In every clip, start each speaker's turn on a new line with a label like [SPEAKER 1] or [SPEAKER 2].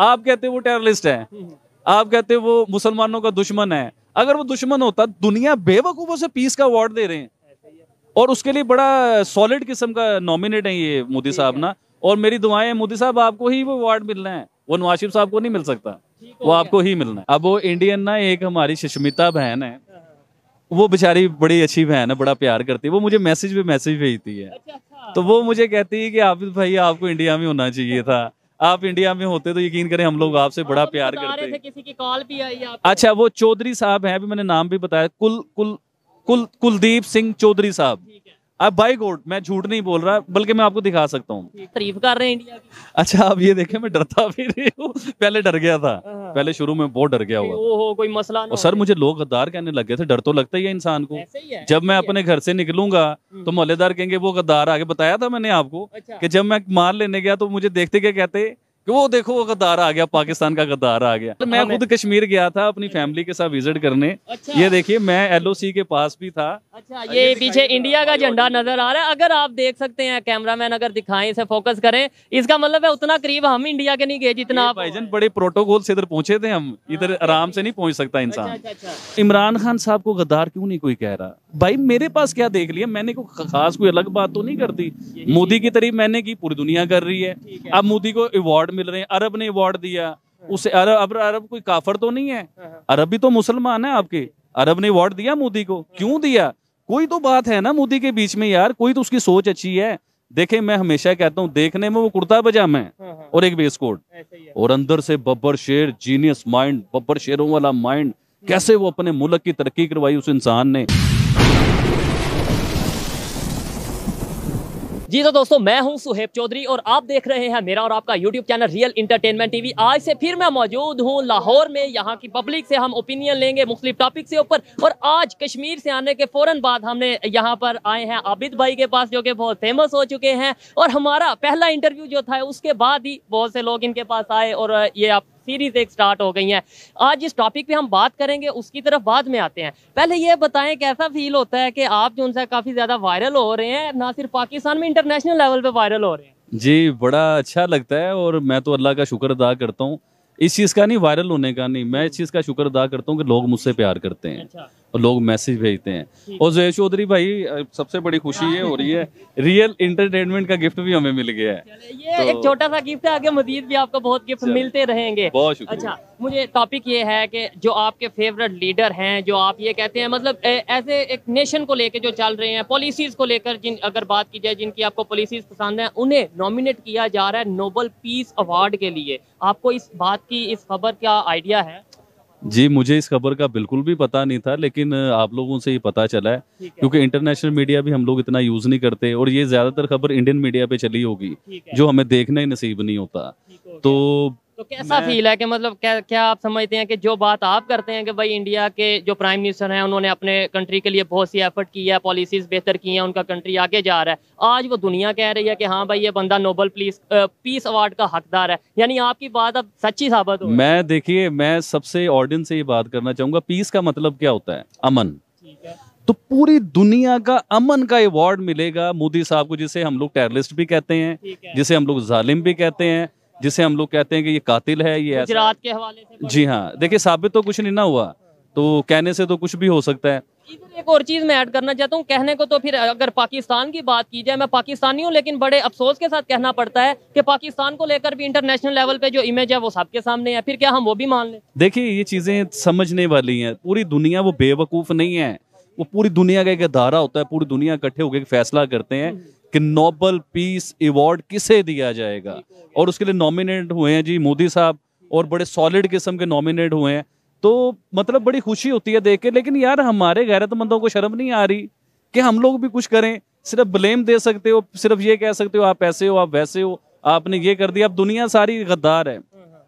[SPEAKER 1] आप कहते वो टेररिस्ट है, आप कहते वो मुसलमानों का दुश्मन है। अगर वो दुश्मन होता, दुनिया बेवकूफों से पीस का अवार्ड दे रहे हैं, और उसके लिए बड़ा सॉलिड किस्म का नॉमिनेट है ये मोदी साहब ना। और मेरी दुआएं, मोदी साहब आपको ही वो अवार्ड मिलना है, वो नवाज शरीफ साहब को नहीं मिल सकता, वो आपको ही मिलना है। अब वो इंडियन ना, एक हमारी सुष्मिता बहन है, वो बेचारी बड़ी अच्छी बहन है, बड़ा प्यार करती है, वो मुझे मैसेज भेजती है। तो वो मुझे कहती है कि आबिद भाई आपको इंडिया में होना चाहिए था, आप इंडिया में होते तो यकीन करें हम लोग आपसे बड़ा प्यार करते।
[SPEAKER 2] किसी की कॉल भी आई आपको?
[SPEAKER 1] अच्छा, वो चौधरी साहब हैं, अभी मैंने नाम भी बताया, कुलदीप सिंह चौधरी साहब। अब बाई गॉड मैं झूठ नहीं बोल रहा, बल्कि मैं आपको दिखा सकता हूँ।
[SPEAKER 2] तारीफ कर रहे हैं इंडिया की।
[SPEAKER 1] अच्छा, अब ये देखें, मैं डरता भी नहीं हूँ, पहले डर गया था, पहले शुरू में बहुत डर गया हुआ।
[SPEAKER 2] ओहो, कोई मसला ना
[SPEAKER 1] और सर मुझे लोग गद्दार कहने लग गए थे, डर तो लगता ही है इंसान को। जब मैं अपने घर से निकलूंगा तो मोहल्लेदार कहेंगे वो गद्दार आगे, बताया था मैंने आपको कि जब मैं माल लेने गया तो मुझे देखते क्या कहते कि वो देखो वो गद्दार आ गया, पाकिस्तान का गद्दार आ गया। मैं खुद कश्मीर गया था अपनी फैमिली के साथ विजिट करने। ये देखिए मैं LOC के पास भी था।
[SPEAKER 2] अच्छा, ये पीछे इंडिया का झंडा नजर आ रहा है, अगर आप देख सकते हैं, कैमरामैन अगर दिखाएं, इसे फोकस करें, इसका मतलब है उतना करीब हम इंडिया के नहीं गए जितना आप।
[SPEAKER 1] भाईजान बड़े प्रोटोकॉल से इधर पहुंचे थे हम, इधर आराम से नहीं पहुंच सकता इंसान। इमरान खान साहब को गद्दार क्यों नहीं कोई कह रहा? भाई मेरे पास क्या देख लिया मैंने, को खास कोई अलग बात तो नहीं करती। मोदी की तारीफ मैंने की, पूरी दुनिया कर रही है। अब मोदी को अवार्ड मिल रहे हैं, अरब ने अवार्ड दिया उसे। अरब कोई काफर तो नहीं है, अरब भी तो मुसलमान है आपके। अरब ने अवार्ड दिया मोदी को, क्यों दिया? कोई तो बात है ना मोदी के बीच में यार, कोई तो उसकी सोच अच्छी है। देखे मैं हमेशा कहता हूँ, देखने में वो कुर्ता पजामा है और एक वेस्ट कोट, और अंदर से बब्बर शेर, जीनियस माइंड, बब्बर शेरों वाला माइंड। कैसे वो अपने मुल्क की तरक्की करवाई उस इंसान ने।
[SPEAKER 2] जी तो दोस्तों, मैं हूं सुहेब चौधरी और आप देख रहे हैं मेरा और आपका YouTube channel real entertainment TV. आज से फिर मैं मौजूद हूं लाहौर में। यहाँ की पब्लिक से हम ओपिनियन लेंगे मुख्तलिफ टॉपिक से ऊपर। और आज कश्मीर से आने के फौरन बाद हमने यहाँ पर आए हैं आबिद भाई के पास, जो कि बहुत फेमस हो चुके हैं। और हमारा पहला इंटरव्यू जो था उसके बाद ही बहुत से लोग इनके पास आए और ये आप सीरीज एक स्टार्ट हो गई है। आज जिस टॉपिक पे हम बात करेंगे उसकी तरफ बाद में आते हैं। पहले ये बताएं कैसा फील होता है कि आप जो उनसे काफी ज्यादा वायरल हो रहे हैं, ना सिर्फ पाकिस्तान में इंटरनेशनल लेवल पे वायरल हो रहे हैं।
[SPEAKER 1] जी बड़ा अच्छा लगता है, और मैं तो अल्लाह का शुक्र अदा करता हूँ इस चीज़ का, नहीं वायरल होने का नहीं, मैं इस चीज़ का शुक्र अदा करता हूँ कि लोग मुझसे प्यार करते हैं।
[SPEAKER 2] अच्छा।
[SPEAKER 1] और लोग मैसेज भेजते हैं। और जय चौधरी भाई, सबसे बड़ी खुशी ये हो रही है, रियल इंटरटेनमेंट का गिफ्ट भी हमें मिल गया है।
[SPEAKER 2] ये तो एक छोटा सा गिफ्ट है, आगे मजीद भी आपको बहुत गिफ्ट मिलते रहेंगे।
[SPEAKER 1] बहुत शुक्रिया।
[SPEAKER 2] अच्छा, मुझे टॉपिक ये है कि जो आपके फेवरेट लीडर हैं, जो आप ये कहते हैं मतलब ऐसे एक नेशन को लेकर जो चल रहे हैं, पॉलिसीज को लेकर, जिन अगर बात की जाए जिनकी आपको पॉलिसीज पसंद है, उन्हें नॉमिनेट किया जा रहा है नोबेल पीस अवार्ड के लिए। आपको इस बात की, इस खबर का आइडिया है?
[SPEAKER 1] जी मुझे इस खबर का बिल्कुल भी पता नहीं था, लेकिन आप लोगों से ही पता चला है, क्योंकि इंटरनेशनल मीडिया भी हम लोग इतना यूज नहीं करते, और ये ज्यादातर खबर इंडियन मीडिया पे चली होगी जो हमें देखना ही नसीब नहीं होता।
[SPEAKER 2] तो कैसा फील है कि मतलब क्या आप समझते हैं कि जो बात आप करते हैं कि भाई इंडिया के जो प्राइम मिनिस्टर हैं उन्होंने अपने कंट्री के लिए बहुत सी एफर्ट की है, पॉलिसीज बेहतर की हैं, उनका कंट्री आगे जा रहा है, आज वो दुनिया कह रही है कि हाँ भाई ये बंदा नोबेल पीस अवार्ड का हकदार है, यानी आपकी बात अब सच्ची साबित हो?
[SPEAKER 1] मैं देखिए, मैं सबसे ऑडियंस से ये बात करना चाहूंगा, पीस का मतलब क्या होता है? अमन। तो पूरी दुनिया का अमन का अवार्ड मिलेगा मोदी साहब को, जिसे हम लोग टेररिस्ट भी कहते हैं, जिसे हम लोग जालिम भी कहते हैं, जिसे हम लोग कहते हैं कि ये कातिल है, ये
[SPEAKER 2] गुजरात के हवाले से।
[SPEAKER 1] जी हाँ, देखिए साबित तो कुछ नहीं ना हुआ, तो कहने से तो कुछ भी हो सकता है।
[SPEAKER 2] इधर एक और चीज मैं ऐड करना चाहता हूँ, कहने को तो फिर अगर पाकिस्तान की बात की जाए, मैं पाकिस्तानी हूँ, लेकिन बड़े अफसोस के साथ कहना पड़ता है कि पाकिस्तान को लेकर भी इंटरनेशनल लेवल पे जो इमेज है वो सबके सामने है, फिर क्या हम वो भी मान लें?
[SPEAKER 1] देखिए ये चीजें समझने वाली हैं, पूरी दुनिया वो बेवकूफ नहीं है, वो पूरी दुनिया का एक अदारा होता है, पूरी दुनिया इकट्ठे होकर फैसला करते हैं कि नोबेल पीस अवार्ड किसे दिया जाएगा, और उसके लिए नॉमिनेट हुए हैं जी मोदी साहब, और बड़े सॉलिड किस्म के नॉमिनेट हुए हैं। तो मतलब बड़ी खुशी होती है देख के, लेकिन यार हमारे गैरतमंदों को शर्म नहीं आ रही कि हम लोग भी कुछ करें? सिर्फ ब्लेम दे सकते हो, सिर्फ ये कह सकते हो आप ऐसे हो, आप वैसे हो, आपने ये कर दिया। अब दुनिया सारी गद्दार है,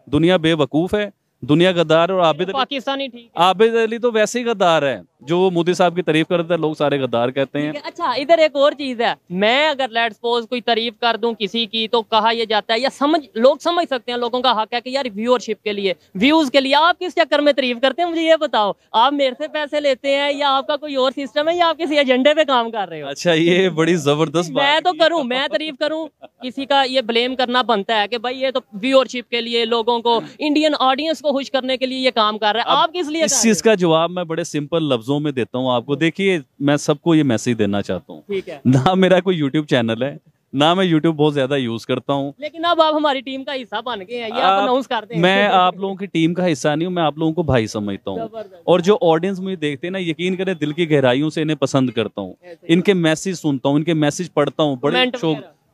[SPEAKER 1] दुनिया बेवकूफ है, दुनिया गद्दार। और आबिद
[SPEAKER 2] पाकिस्तानी ठीक,
[SPEAKER 1] आबिद अली तो वैसे ही गद्दार है, जो मोदी साहब की तारीफ करते हैं लोग सारे गद्दार कहते हैं।
[SPEAKER 2] अच्छा, इधर एक और चीज है, मैं अगर लेट्स सपोज कोई तारीफ कर दूं किसी की तो कहा यह जाता है या लोग समझ सकते हैं, लोगों का हक है कि यार व्यूअरशिप के लिए, व्यूज के लिए आप किस चक्कर में तारीफ करते हैं, मुझे ये बताओ। आप मेरे से पैसे लेते हैं या आपका कोई और सिस्टम है या आप किसी एजेंडे पे काम कर रहे हो?
[SPEAKER 1] अच्छा, ये बड़ी जबरदस्त बात।
[SPEAKER 2] मैं तो करूं, मैं तारीफ करूं, किसी का ये ब्लेम करना बनता है कि भाई ये तो व्यूअरशिप के लिए, लोगों को, इंडियन ऑडियंस को खुश करने के लिए ये काम कर रहा है। आप किस लिए?
[SPEAKER 1] इस चीज का जवाब मैं बड़े सिंपल लफ्जों में देता हूँ आपको। देखिए, मैं सबको ये मैसेज देना चाहता हूँ,
[SPEAKER 2] ठीक है,
[SPEAKER 1] ना मेरा कोई यूट्यूब चैनल है, ना मैं यूट्यूब बहुत ज्यादा यूज करता हूँ,
[SPEAKER 2] लेकिन अब आप हमारी टीम का हिस्सा बन गए हैं, ये आप अनाउंस करते हैं।
[SPEAKER 1] मैं आप लोगों की टीम का हिस्सा नहीं हूँ, मैं आप लोगों को भाई समझता हूँ। और जो ऑडियंस मुझे देखते हैं ना, यकीन करें दिल की गहराइयों से इन्हें पसंद करता हूँ, इनके मैसेज सुनता हूँ, इनके मैसेज पढ़ता हूँ,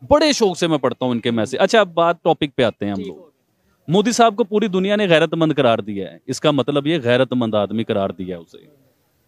[SPEAKER 1] बड़े शौक से मैं पढ़ता हूँ इनके मैसेज। अच्छा, अब बात टॉपिक पे आते हैं हम लोग। मोदी साहब को पूरी दुनिया ने गैरतमंद करार दिया है, इसका मतलब ये गैरतमंद आदमी करार दिया है उसे।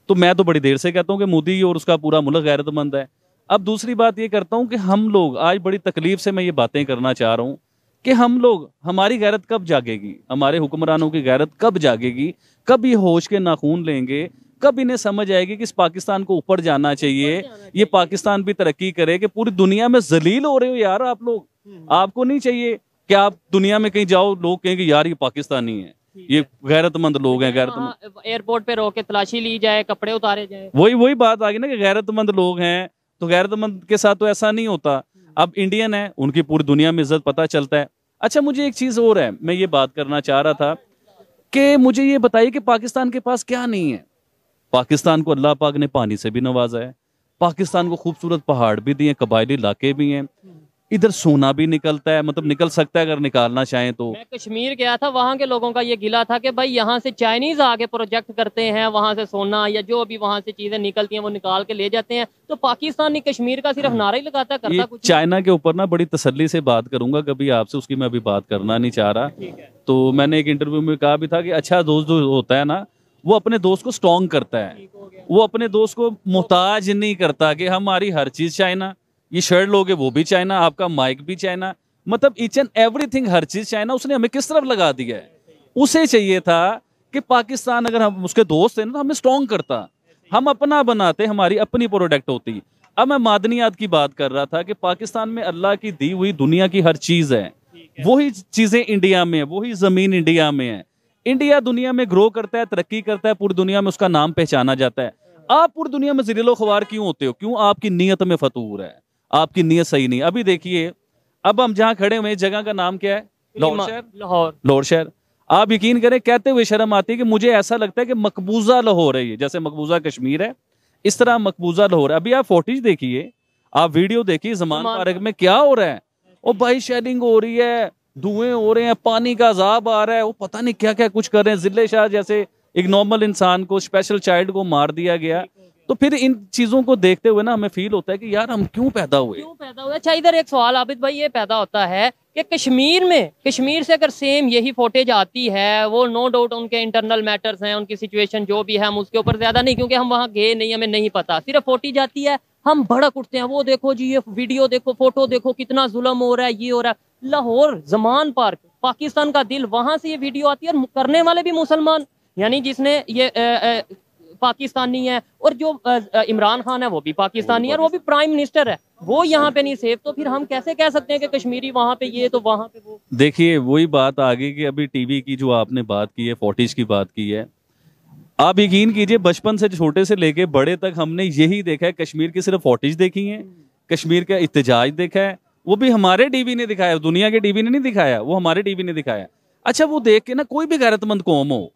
[SPEAKER 1] तो मैं तो बड़ी देर से कहता हूँ कि मोदी और उसका पूरा मुल्क गैरतमंद है। अब दूसरी बात ये करता हूँ कि हम लोग आज बड़ी तकलीफ से मैं ये बातें करना चाह रहा हूँ कि हम लोग, हमारी गैरत कब जागेगी, हमारे हुक्मरानों की गैरत कब जागेगी, कब ये होश के नाखून लेंगे, कब इन्हें समझ आएगी कि इस पाकिस्तान को ऊपर जाना चाहिए, ये पाकिस्तान भी तरक्की करे। कि पूरी दुनिया में जलील हो रहे हो यार आप लोग, आपको नहीं चाहिए कि आप दुनिया में कहीं जाओ लोग कहेंगे यार ये पाकिस्तानी है, ये गैरतमंद लोग हैं, गैरतमंद।
[SPEAKER 2] एयरपोर्ट पे रोक के तलाशी ली जाए, कपड़े उतारे जाए,
[SPEAKER 1] वही बात आ गई ना कि गैरतमंद लोग हैं। तो गैरतमंद के साथ तो ऐसा नहीं होता। अब इंडियन है, उनकी पूरी दुनिया में इज्जत पता चलता है। अच्छा, मुझे एक चीज और है, मैं ये बात करना चाह रहा था कि मुझे ये बताइए कि पाकिस्तान के पास क्या नहीं है। पाकिस्तान को अल्लाह पाक ने पानी से भी नवाजा है, पाकिस्तान को खूबसूरत पहाड़ भी दिए, कबायली इलाके भी हैं, इधर सोना भी निकलता है, मतलब निकल सकता है अगर निकालना चाहें तो।
[SPEAKER 2] मैं कश्मीर गया था, वहाँ के लोगों का ये गिला था कि भाई यहाँ से चाइनीज आके प्रोजेक्ट करते हैं, वहाँ से सोना या जो भी वहाँ से चीजें निकलती हैं वो निकाल के ले जाते हैं। तो पाकिस्तान कश्मीर का सिर्फ नारा ही लगाता, करता कुछ।
[SPEAKER 1] चाइना के ऊपर ना बड़ी तसल्ली से बात करूंगा कभी आपसे, उसकी मैं अभी बात करना नहीं चाह रहा। तो मैंने एक इंटरव्यू में कहा भी था कि अच्छा दोस्त जो होता है ना, वो अपने दोस्त को स्ट्रॉन्ग करता है, वो अपने दोस्त को मोहताज नहीं करता कि हमारी हर चीज चाइना, ये शर्ट लोगे वो भी चाइना, आपका माइक भी चाइना, मतलब ईच एंड एवरीथिंग, हर चीज चाइना। उसने हमें किस तरफ लगा दिया है? उसे चाहिए था कि पाकिस्तान अगर हम उसके दोस्त हैं ना तो हमें स्ट्रॉन्ग करता, हम अपना बनाते, हमारी अपनी प्रोडक्ट होती। अब मैं मादनियात की बात कर रहा था कि पाकिस्तान में अल्लाह की दी हुई दुनिया की हर चीज है, वही चीजें इंडिया में है, वही जमीन इंडिया में है। इंडिया दुनिया में ग्रो करता है, तरक्की करता है, पूरी दुनिया में उसका नाम पहचाना जाता है। आप पूरी दुनिया में ज़िलो ख्वार क्यों होते हो? क्यों? आपकी नीयत में फतूर है, आपकी नीयत सही नहीं। अभी देखिए, अब हम जहां खड़े हुए, जगह का नाम क्या है? लाहौर शहर। आप यकीन करें, कहते हुए शर्म आती है कि मुझे ऐसा लगता है कि मकबूजा लाहौर है ये, जैसे मकबूजा कश्मीर है, इस तरह मकबूजा लाहौर है। अभी आप फुटेज देखिए, आप वीडियो देखिए, ज़मान पार्क में क्या हो रहा है। ओ भाई, शेलिंग हो रही है, धुएं हो रहे हैं, पानी का अजाब आ रहा है, वो पता नहीं क्या क्या कुछ कर रहे हैं। जिले शाह जैसे एक नॉर्मल इंसान को, स्पेशल चाइल्ड को मार दिया गया। तो फिर इन चीजों को देखते हुए ना हमें फील होता है कि यार हम क्यों पैदा हुए।
[SPEAKER 2] अच्छा, इधर एक सवाल आबिद भाई ये पैदा होता है कि कश्मीर से अगर सेम यही फुटेज आती है, वो नो डाउट उनके इंटरनल मैटर्स हैं, उनकी सिचुएशन जो भी है, हम उसके ऊपर ज्यादा नहीं, क्योंकि हम वहाँ गए नहीं, हमें नहीं पता, सिर्फ फुटेज आती है, हम भड़क उठते हैं, वो देखो जी, ये वीडियो देखो, फोटो देखो, कितना जुल्म हो रहा है, ये हो रहा है। लाहौर ज़मान पार्क, पाकिस्तान का दिल, वहां से ये वीडियो आती है और करने वाले भी मुसलमान, यानी जिसने ये पाकिस्तानी है, और जो इमरान खान है वो भी पाकिस्तानी है और वो भी प्राइम मिनिस्टर है, वो यहाँ पे नहीं सेफ। तो फिर हम कैसे कह सकते हैं कि कश्मीरी वहाँ पे ये तो वहाँ पे वो?
[SPEAKER 1] देखिए, वही बात आ गई कि अभी टीवी की जो आपने बात की है, फुटेज की बात की है, आप यकीन कीजिए बचपन से छोटे से लेके बड़े तक हमने यही देखा है, कश्मीर की सिर्फ फुटेज देखी है, कश्मीर का इत्तेजाज देखा है, वो भी हमारे टीवी ने दिखाया, दुनिया के टीवी ने नहीं दिखाया, वो हमारे टीवी ने दिखाया। अच्छा, वो देख के ना कोई भी गैरतमंद कौम हो,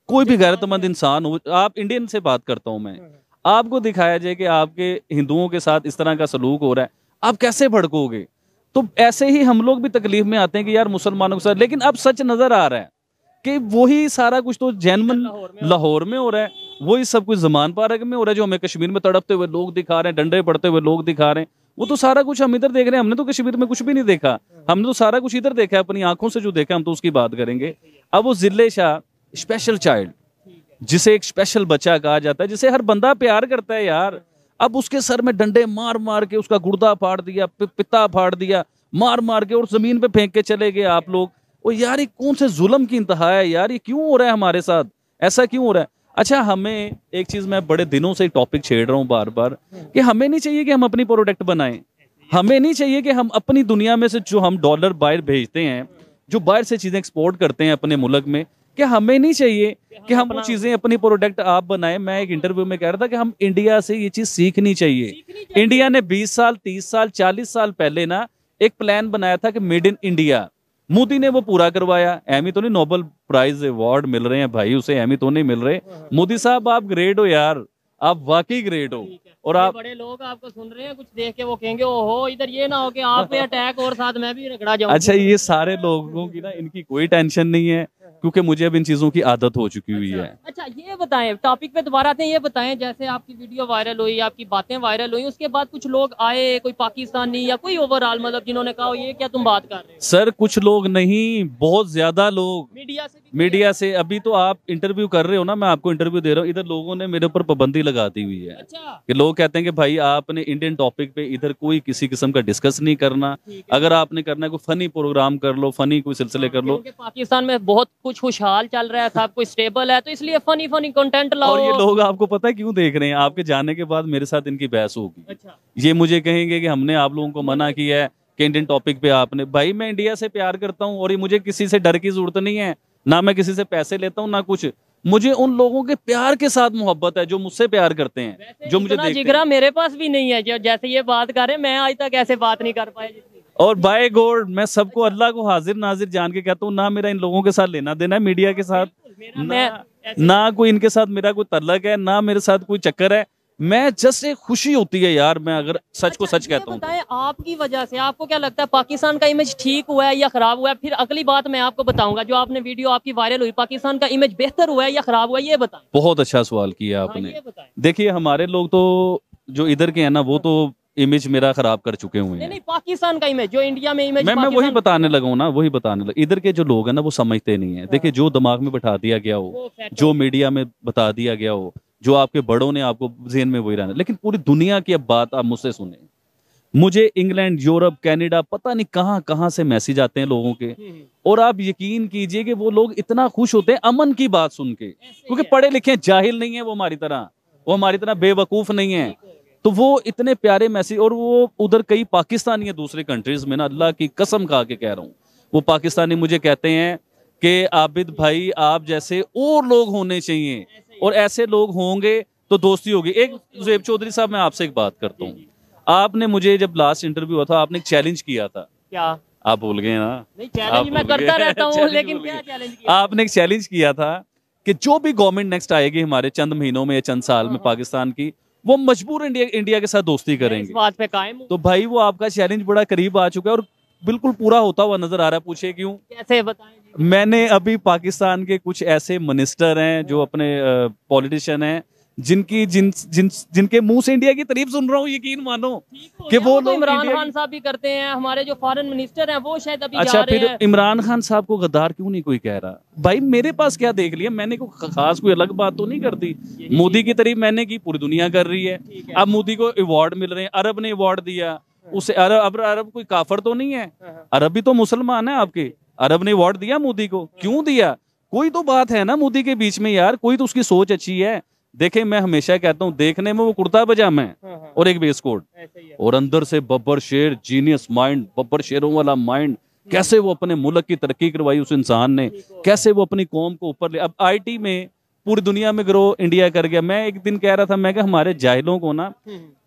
[SPEAKER 1] कोई भी गैरतमंद इंसान हो, आप इंडियन से बात करता हूं मैं, आपको दिखाया जाए कि आपके हिंदुओं के साथ इस तरह का सलूक हो रहा है, आप कैसे भड़कोगे? तो ऐसे ही हम लोग भी तकलीफ में आते हैं कि यार मुसलमानों के साथ। लेकिन अब सच नजर आ रहा है कि वही सारा कुछ तो जैनमन लाहौर में हो रहा है, वही सब कुछ ज़मान पार्क में हो रहा है। जो हमें कश्मीर में तड़पते हुए लोग दिखा रहे हैं, डंडे पड़ते हुए लोग दिखा रहे हैं, वो तो सारा कुछ हम इधर देख रहे हैं। हमने तो कश्मीर में कुछ भी नहीं देखा, हमने तो सारा कुछ इधर देखा है, अपनी आंखों से जो देखा हम तो उसकी बात करेंगे। अब वो जिले शाह स्पेशल चाइल्ड, जिसे एक स्पेशल बच्चा कहा जाता है, जिसे हर बंदा प्यार करता है यार, अब उसके सर में डंडे मार मार के उसका गुर्दा फाड़ दिया, पिता फाड़ दिया, मार मार के, और जमीन पे फेंक के चले गए आप लोग। और यार ये कौन से जुल्म की इंतहा है यार, ये क्यों हो रहा है हमारे साथ, ऐसा क्यों हो रहा है? अच्छा, हमें एक चीज मैं बड़े दिनों से एक टॉपिक छेड़ रहा हूँ बार बार कि हमें नहीं चाहिए कि हम अपनी प्रोडक्ट बनाएं। हमें नहीं चाहिए कि हम अपनी दुनिया में से जो हम डॉलर बाहर भेजते हैं, जो बाहर से चीजें एक्सपोर्ट करते हैं अपने मुल्क में, कि हमें नहीं चाहिए कि हम वो चीजें अपनी प्रोडक्ट आप बनाएं। मैं एक इंटरव्यू में कह रहा था कि हम इंडिया से ये चीज सीखनी चाहिए। इंडिया ने 20 साल 30 साल 40 साल पहले ना एक प्लान बनाया था कि मेड इन इंडिया। मोदी ने वो पूरा करवाया। एमी तो नहीं, नोबेल प्राइज अवार्ड मिल रहे हैं भाई, उसे एमी तो नहीं मिल रहे। मोदी साहब आप ग्रेट हो यार, आप वाकई ग्रेट हो। और आप
[SPEAKER 2] बड़े लोग आपको सुन रहे हैं, कुछ देख के वो कहेंगे ओहो इधर ये ना हो कि आप पे अटैक और साथ मैं भी रगड़ा जाऊं।
[SPEAKER 1] अच्छा, ये सारे लोगों की ना इनकी कोई टेंशन नहीं है, क्योंकि मुझे अब इन चीजों की आदत हो चुकी हुई है।
[SPEAKER 2] अच्छा ये बताएं, टॉपिक पे दोबारा आते हैं। ये बताएं, जैसे आपकी वीडियो वायरल हुई, आपकी बातें वायरल हुई, उसके बाद कुछ लोग आए, कोई पाकिस्तानी या कोई ओवरऑल, मतलब जिन्होंने कहा ये क्या तुम बात कर रहे हो।
[SPEAKER 1] सर कुछ लोग नहीं, बहुत ज्यादा लोग मीडिया से। अभी तो आप इंटरव्यू कर रहे हो ना, मैं आपको इंटरव्यू दे रहा हूँ, इधर लोगों ने मेरे ऊपर पाबंदी लगा दी हुई है।
[SPEAKER 2] अच्छा।
[SPEAKER 1] कि लोग कहते हैं कि भाई आपने इंडियन टॉपिक पे इधर कोई किसी किस्म का डिस्कस नहीं करना, अगर आपने करना है कोई फनी प्रोग्राम कर लो, फनी कोई सिलसिले कर लो।
[SPEAKER 2] पाकिस्तान में बहुत कुछ खुशहाल चल रहा है, सब कुछ स्टेबल है, तो इसलिए फनी फनी कंटेंट लाओ।
[SPEAKER 1] और ये लोग आपको पता है क्यों देख रहे हैं? आपके जाने के बाद मेरे साथ इनकी बहस होगी।
[SPEAKER 2] अच्छा।
[SPEAKER 1] ये मुझे कहेंगे कि हमने आप लोगों को मना किया है कि इंडियन टॉपिक पे आपने। भाई मैं इंडिया से प्यार करता हूँ और ये मुझे किसी से डर की जरूरत नहीं है, ना मैं किसी से पैसे लेता हूँ ना कुछ। मुझे उन लोगों के प्यार के साथ मोहब्बत है जो मुझसे प्यार करते हैं, जो मुझे देखते
[SPEAKER 2] जिगरा मेरे पास भी नहीं है। जैसे ये बात कर रहे हैं, मैं आज तक ऐसे बात नहीं कर पाया।
[SPEAKER 1] और बाय गॉड मैं सबको अल्लाह को हाजिर नाजिर जान के कहता हूँ, ना मेरा इन लोगों के साथ लेना देना है मीडिया के साथ, ना कोई इनके साथ मेरा कोई तल्लक है, ना मेरे साथ कोई चक्कर है। मैं जस्ट एक खुशी होती है यार, मैं अगर सच को सच कहता हूँ।
[SPEAKER 2] बताएं, आपकी वजह से आपको क्या लगता है पाकिस्तान का इमेज ठीक हुआ है या खराब हुआ है? फिर अगली बात मैं आपको बताऊंगा, जो आपने वीडियो आपकी वायरल हुई, पाकिस्तान का इमेज बेहतर हुआ है या खराब हुआ है, ये बताएं।
[SPEAKER 1] बहुत अच्छा सवाल किया आपने। देखिए हमारे लोग तो जो इधर के हैं ना, वो तो इमेज मेरा खराब कर चुके हुए हैं।
[SPEAKER 2] नहीं, पाकिस्तान का इमेज, जो इंडिया में इमेज,
[SPEAKER 1] मैं वही बताने लगा हूँ ना, वही बताने लगा। इधर के जो लोग हैं ना वो समझते नहीं है। देखिए जो दिमाग में बैठा दिया गया हो, जो मीडिया में बता दिया गया हो, जो आपके बड़ों ने आपको ज़हन में वही रहना। लेकिन पूरी दुनिया की अब बात आप मुझसे सुने, मुझे इंग्लैंड, यूरोप, कनाडा, पता नहीं कहाँ कहाँ से मैसेज आते हैं लोगों के, और आप यकीन कीजिए कि वो लोग इतना खुश होते हैं अमन की बात सुन के, क्योंकि पढ़े लिखे जाहिल नहीं है वो हमारी तरह, वो हमारी तरह बेवकूफ नहीं है। तो वो इतने प्यारे मैसेज, और वो उधर कई पाकिस्तानी है दूसरे कंट्रीज में ना, अल्लाह की कसम खा के कह रहा हूँ, वो पाकिस्तानी मुझे कहते हैं कि आबिद भाई आप जैसे और लोग होने चाहिए, और ऐसे लोग होंगे तो दोस्ती होगी। एक ज़ुहैब चौधरी साहब, मैं आपसे एक बात करता हूँ। आपने मुझे जब लास्ट इंटरव्यू हुआ था, आपने एक चैलेंज किया था।
[SPEAKER 2] क्या?
[SPEAKER 1] आप भूल गए ना?
[SPEAKER 2] नहीं, चैलेंज मैं करता रहता हूँ, लेकिन क्या चैलेंज किया?
[SPEAKER 1] आपने एक चैलेंज किया था कि जो भी गवर्नमेंट नेक्स्ट आएगी हमारे चंद महीनों में या चंद साल में पाकिस्तान की, वो मजबूर इंडिया के साथ दोस्ती करेंगे।
[SPEAKER 2] इस बात पे कायम हूं।
[SPEAKER 1] तो भाई वो आपका चैलेंज बड़ा करीब आ चुका है और बिल्कुल पूरा होता हुआ नजर आ रहा है। पूछे क्यों?
[SPEAKER 2] कैसे बताएं?
[SPEAKER 1] मैंने अभी पाकिस्तान के कुछ ऐसे मिनिस्टर हैं जो अपने पॉलिटिशियन हैं, जिनके मुंह से इंडिया की तारीफ सुन रहा हूँ, यकीन मानो कि वो लोग।
[SPEAKER 2] इमरान खान साहब भी करते हैं, हमारे जो फॉरेन मिनिस्टर हैं वो शायद अभी
[SPEAKER 1] अच्छा,
[SPEAKER 2] जा रहे
[SPEAKER 1] फिर
[SPEAKER 2] हैं।
[SPEAKER 1] इमरान खान साहब को गद्दार क्यों नहीं कोई कह रहा? भाई मेरे पास क्या देख लिया मैंने, कोई खास कोई अलग बात तो नहीं करती। मोदी की तारीफ मैंने की, पूरी दुनिया कर रही है। अब मोदी को अवार्ड मिल रहे हैं, अरब ने अवार्ड दिया उसे। अरब कोई काफर तो नहीं है, अरब भी तो मुसलमान है आपके। अरब ने अवार्ड दिया मोदी को, क्यों दिया? कोई तो बात है ना मोदी के बीच में यार, कोई तो उसकी सोच अच्छी है। देखे मैं हमेशा कहता हूँ, देखने में वो कुर्ता पजामा है और एक बेस कोट, और अंदर से बब्बर शेर, जीनियस माइंड, बब्बर शेरों वाला माइंड। कैसे वो अपने मुल्क की तरक्की करवाई उस इंसान ने, कैसे वो अपनी कौम को ऊपर ले। अब आईटी में पूरी दुनिया में ग्रो इंडिया कर गया। मैं एक दिन कह रहा था, मैं कि हमारे जाहिलों को ना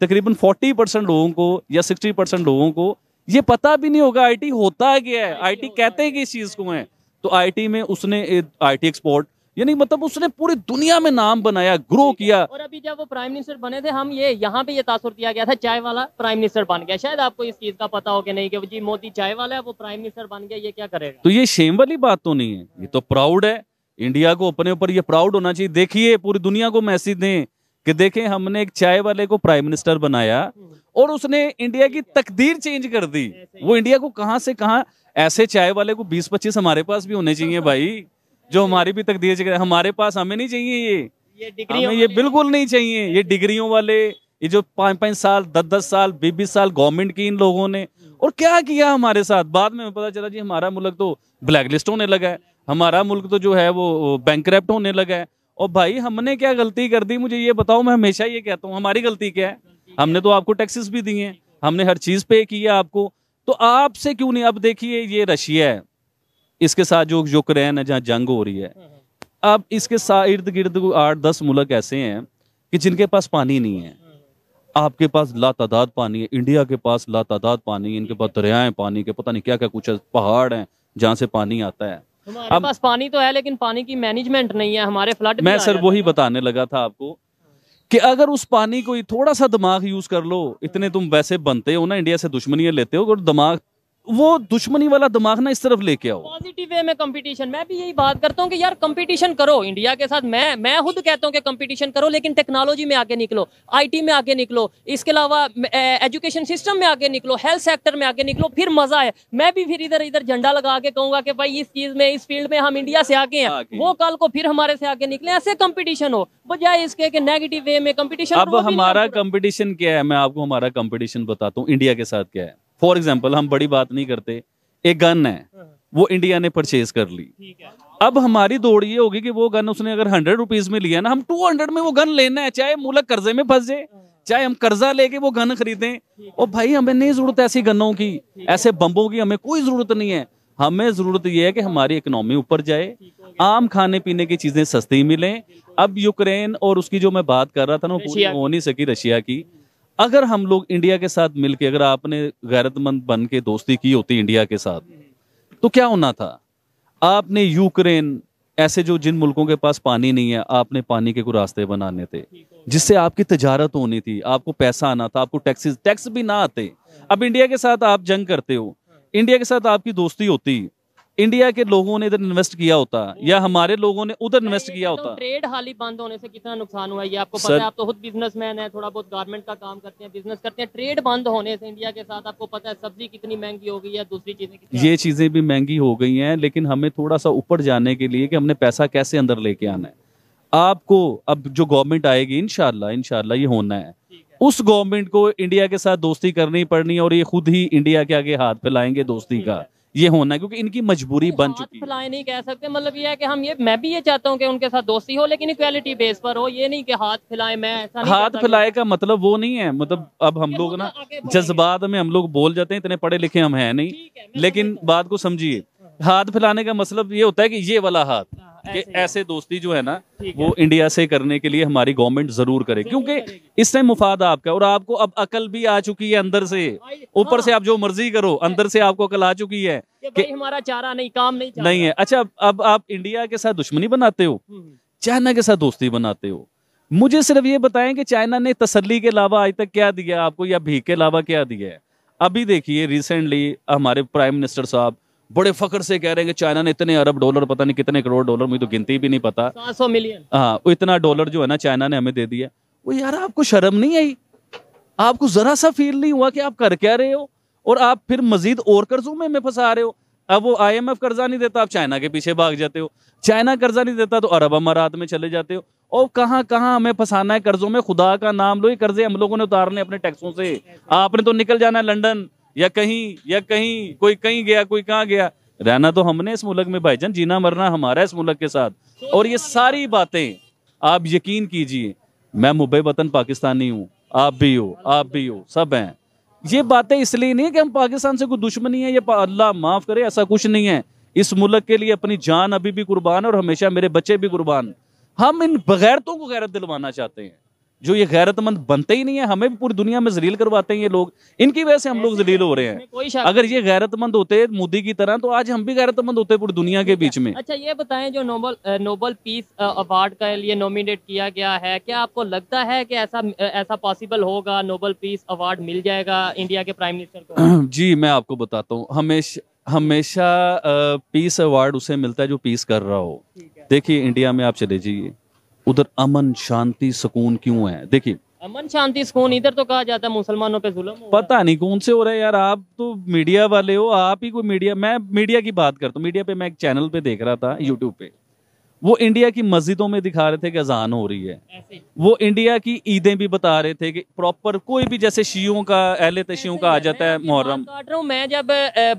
[SPEAKER 1] तकरीबन 40% लोगों को या 60% लोगों को ये पता भी नहीं होगा आईटी होता क्या है, आईटी कहते हैं किस चीज को है। तो आईटी में उसने आईटी एक्सपोर्ट, यानी मतलब उसने पूरी दुनिया में नाम बनाया, ग्रो किया।
[SPEAKER 2] और अभी जब वो प्राइम मिनिस्टर बने थे, हम ये यहाँ पे ये तासुर दिया गया था चाय वाला प्राइम मिनिस्टर बन गया। शायद आपको इस चीज का पता हो कि नहीं, कि जी मोदी चाय वाला है, वो प्राइम मिनिस्टर बन गया, ये क्या करेगा?
[SPEAKER 1] तो ये शेम वाली बात तो नहीं है, ये तो प्राउड है। इंडिया को अपने ऊपर ये प्राउड होना चाहिए। देखिए पूरी दुनिया को मैसेज दें कि देखें हमने एक चाय वाले को प्राइम मिनिस्टर बनाया और उसने इंडिया की तकदीर चेंज कर दी। वो इंडिया को कहां से कहां, ऐसे चाय वाले को 20-25 हमारे पास भी होने चाहिए भाई, जो हमारी भी तकदीर चेंज। हमारे पास हमें नहीं चाहिए हमें ये बिल्कुल नहीं चाहिए ये डिग्रियों वाले, ये जो 5-5 साल 10-10 साल 20-20 साल गवर्नमेंट की इन लोगों ने। और क्या किया हमारे साथ, बाद में पता चला जी हमारा मुल्क तो ब्लैक लिस्ट होने लगा है, हमारा मुल्क तो जो है वो बैंकरप्ट होने लगा है। और भाई हमने क्या गलती कर दी, मुझे ये बताओ। मैं हमेशा ये कहता हूँ हमारी गलती क्या है? हमने तो आपको टैक्सेस भी दिए हैं, हमने हर चीज पे की है आपको, तो आपसे क्यों नहीं? अब देखिए ये रशिया है, इसके साथ जो यूक्रेन है जहाँ जंग हो रही है, अब इसके साथ इर्द गिर्द 8-10 मुल्क ऐसे हैं कि जिनके पास पानी नहीं है। आपके पास लातादाद पानी है, इंडिया के पास लातादाद पानी है, इनके पास दरियाएं पानी के, पता नहीं क्या क्या कुछ है, पहाड़ हैं जहाँ से पानी आता है।
[SPEAKER 2] हमारे पास पानी तो है लेकिन पानी की मैनेजमेंट नहीं है, हमारे फ्लड
[SPEAKER 1] मैं सर वही बताने लगा था आपको कि अगर उस पानी को थोड़ा सा दिमाग यूज कर लो, इतने तुम वैसे बनते हो ना, इंडिया से दुश्मनियां लेते हो, और दिमाग वो दुश्मनी वाला दिमाग ना इस तरफ लेके आओ।
[SPEAKER 2] पॉजिटिव वे में कंपटीशन, मैं भी यही बात करता हूँ कि यार कंपटीशन करो इंडिया के साथ। मैं खुद कहता हूँ कि कंपटीशन करो, लेकिन टेक्नोलॉजी में आगे निकलो, आईटी में आगे निकलो, इसके अलावा एजुकेशन सिस्टम में आगे निकलो, हेल्थ सेक्टर में आगे निकलो, फिर मजा है। मैं भी फिर इधर इधर झंडा लगा के कहूंगा कि भाई इस चीज में, इस फील्ड में हम इंडिया से आगे हैं, वो कल को फिर हमारे से आगे निकले। ऐसे कंपटीशन हो, बजाय इसके कि नेगेटिव वे में कंपटीशन।
[SPEAKER 1] अब हमारा कंपटीशन क्या है? मैं आपको हमारा कंपटीशन बताता हूँ इंडिया के साथ क्या है। फॉर एग्जाम्पल, हम बड़ी बात नहीं करते, एक गन है वो इंडिया ने परचेज कर ली। अब हमारी दौड़ ये होगी कि वो गन उसने अगर 100 रुपीज में लिया ना, हम 200 में वो गन लेना है, चाहे मुल्क कर्जे में फंस जाए, चाहे हम कर्जा लेके वो गन खरीदें। और भाई हमें नहीं जरूरत ऐसी गनों की, ऐसे बम्बों की हमें कोई जरूरत नहीं है। हमें जरूरत यह है कि हमारी इकोनॉमी ऊपर जाए, आम खाने पीने की चीजें सस्ती मिलें। अब यूक्रेन और उसकी जो मैं बात कर रहा था ना, वो पूरी हो नहीं सकी रशिया की। अगर हम लोग इंडिया के साथ मिलके, अगर आपने गैरतमंद बन के दोस्ती की होती इंडिया के साथ, तो क्या होना था? आपने यूक्रेन, ऐसे जो जिन मुल्कों के पास पानी नहीं है, आपने पानी के कोई रास्ते बनाने थे जिससे आपकी तजारत होनी थी, आपको पैसा आना था, आपको टैक्स भी ना आते। अब इंडिया के साथ आप जंग करते हो, इंडिया के साथ आपकी दोस्ती होती, इंडिया के लोगों ने इधर इन्वेस्ट किया होता या हमारे लोगों ने उधर इन्वेस्ट किया होता।
[SPEAKER 2] ट्रेड हाल ही बंद होने से कितना नुकसान हुआ ये आपको पता है? आप तो खुद बिजनेसमैन है, थोड़ा बहुत गारमेंट का काम करते हैं, बिजनेस करते हैं। ट्रेड बंद होने से इंडिया के साथ आपको पता है सब्जी कितनी महंगी हो गई है, दूसरी चीजें
[SPEAKER 1] ये चीजें भी महंगी हो गई हैं, लेकिन हमें थोड़ा सा ऊपर जाने के लिए कि हमने पैसा कैसे अंदर लेके आना है। आपको अब जो गवर्नमेंट आएगी, इंशाल्लाह ये होना है, उस गवर्नमेंट को इंडिया के साथ दोस्ती करनी पड़नी है, और ये खुद ही इंडिया के आगे हाथ फैलाएंगे दोस्ती का। ये होना है क्योंकि इनकी मजबूरी बन चुकी है।
[SPEAKER 2] फैलाए नहीं कह सकते, मतलब ये है कि हम मैं भी ये चाहता हूँ कि उनके साथ दोस्ती हो, लेकिन इक्वालिटी बेस पर हो। ये नहीं कि हाथ फैलाए, मैं ऐसा नहीं
[SPEAKER 1] हाथ फैलाए का मतलब वो नहीं है, मतलब अब हम लोग ना जज्बात में हम लोग बोल जाते हैं, इतने पढ़े लिखे हम हैं नहीं, लेकिन बात को समझिए। हाथ फैलाने का मतलब ये होता है कि ये वाला हाथ, कि ऐसे दोस्ती जो है ना वो इंडिया से करने के लिए हमारी गवर्नमेंट जरूर करे, क्योंकि इससे मुफाद आपका, और आपको अब अकल भी आ चुकी है अंदर से, ऊपर से आप जो मर्जी करो, अंदर से आपको अकल आ चुकी है
[SPEAKER 2] कि हमारा चारा नहीं, काम नहीं
[SPEAKER 1] है। अच्छा, अब आप इंडिया के साथ दुश्मनी बनाते हो, चाइना के साथ दोस्ती बनाते हो। मुझे सिर्फ ये बताएं कि चाइना ने तसल्ली के अलावा आज तक क्या दिया आपको, या भीख के अलावा क्या दिया है? अभी देखिए रिसेंटली हमारे प्राइम मिनिस्टर साहब बड़े फख्र से कह रहे हैं कि चाइना ने इतने अरब डॉलर, पता नहीं कितने करोड़ डॉलर, मुझे तो गिनती भी नहीं पता,
[SPEAKER 2] 700 मिलियन,
[SPEAKER 1] हाँ इतना डॉलर जो है ना चाइना ने हमें दे दिया। वो यार आपको शर्म नहीं आई? आपको जरा सा फील नहीं हुआ कि आप कर क्या रहे हो? और आप फिर मजीद और कर्जों में फंसा रहे हो। अब वो IMF कर्जा नहीं देता, आप चाइना के पीछे भाग जाते हो, चाइना कर्जा नहीं देता तो अरब अमारात में चले जाते हो। और कहाँ कहाँ हमें फंसाना है कर्जों में, खुदा का नाम लो। ये कर्जे हम लोगों ने उतारने अपने टैक्सों से। आपने तो निकल जाना है लंदन या कहीं, कोई कहीं गया, कोई कहाँ गया। रहना तो हमने इस मुल्क में भाईजान, जीना मरना हमारा इस मुल्क के साथ। और ये सारी बातें आप यकीन कीजिए, मैं मुंबई वतन पाकिस्तानी हूँ, आप भी हो, सब हैं। ये बातें इसलिए नहीं है कि हम पाकिस्तान से कोई दुश्मनी है, ये अल्लाह माफ करे, ऐसा कुछ नहीं है। इस मुल्क के लिए अपनी जान अभी भी कुर्बान है, और हमेशा मेरे बच्चे भी कुर्बान। हम इन बगैरतों को गैरत दिलवाना चाहते हैं, जो ये गैरतमंद बनते ही नहीं है, हमें भी पूरी दुनिया में जलील करवाते हैं ये लोग। इनकी वजह से हम लोग जलील हो रहे हैं। अगर ये गैरतमंद होते मोदी की तरह, तो आज हम भी गैरतमंद होते पूरी दुनिया के बीच में।
[SPEAKER 2] अच्छा ये बताएं, जो नोबल पीस अवार्ड के लिए नॉमिनेट किया गया है, क्या आपको लगता है कि ऐसा पॉसिबल होगा, नोबल पीस अवार्ड मिल जाएगा इंडिया के प्राइम मिनिस्टर को?
[SPEAKER 1] जी मैं आपको बताता हूँ, हमेशा पीस अवार्ड उसे मिलता है जो पीस कर रहा हो। देखिए इंडिया में आप चले जाइए, उधर अमन शांति सुकून क्यों है? देखिए
[SPEAKER 2] अमन शांति सुकून, इधर तो कहा जाता है मुसलमानों पे जुल्म हो रहा है।
[SPEAKER 1] पता नहीं कौन से हो रहा है यार। आप तो मीडिया वाले हो, आप ही कोई मीडिया, मैं मीडिया की बात करता हूँ। मीडिया पे मैं एक चैनल पे देख रहा था यूट्यूब पे, वो इंडिया की मस्जिदों में दिखा रहे थे कि अजान हो रही है,
[SPEAKER 2] ऐसे
[SPEAKER 1] वो इंडिया की ईदें भी बता रहे थे कि प्रॉपर कोई भी जैसे शियों का अहले तशियों का आ जाता है मुहर्रम।
[SPEAKER 2] काट रहा हूँ मैं, जब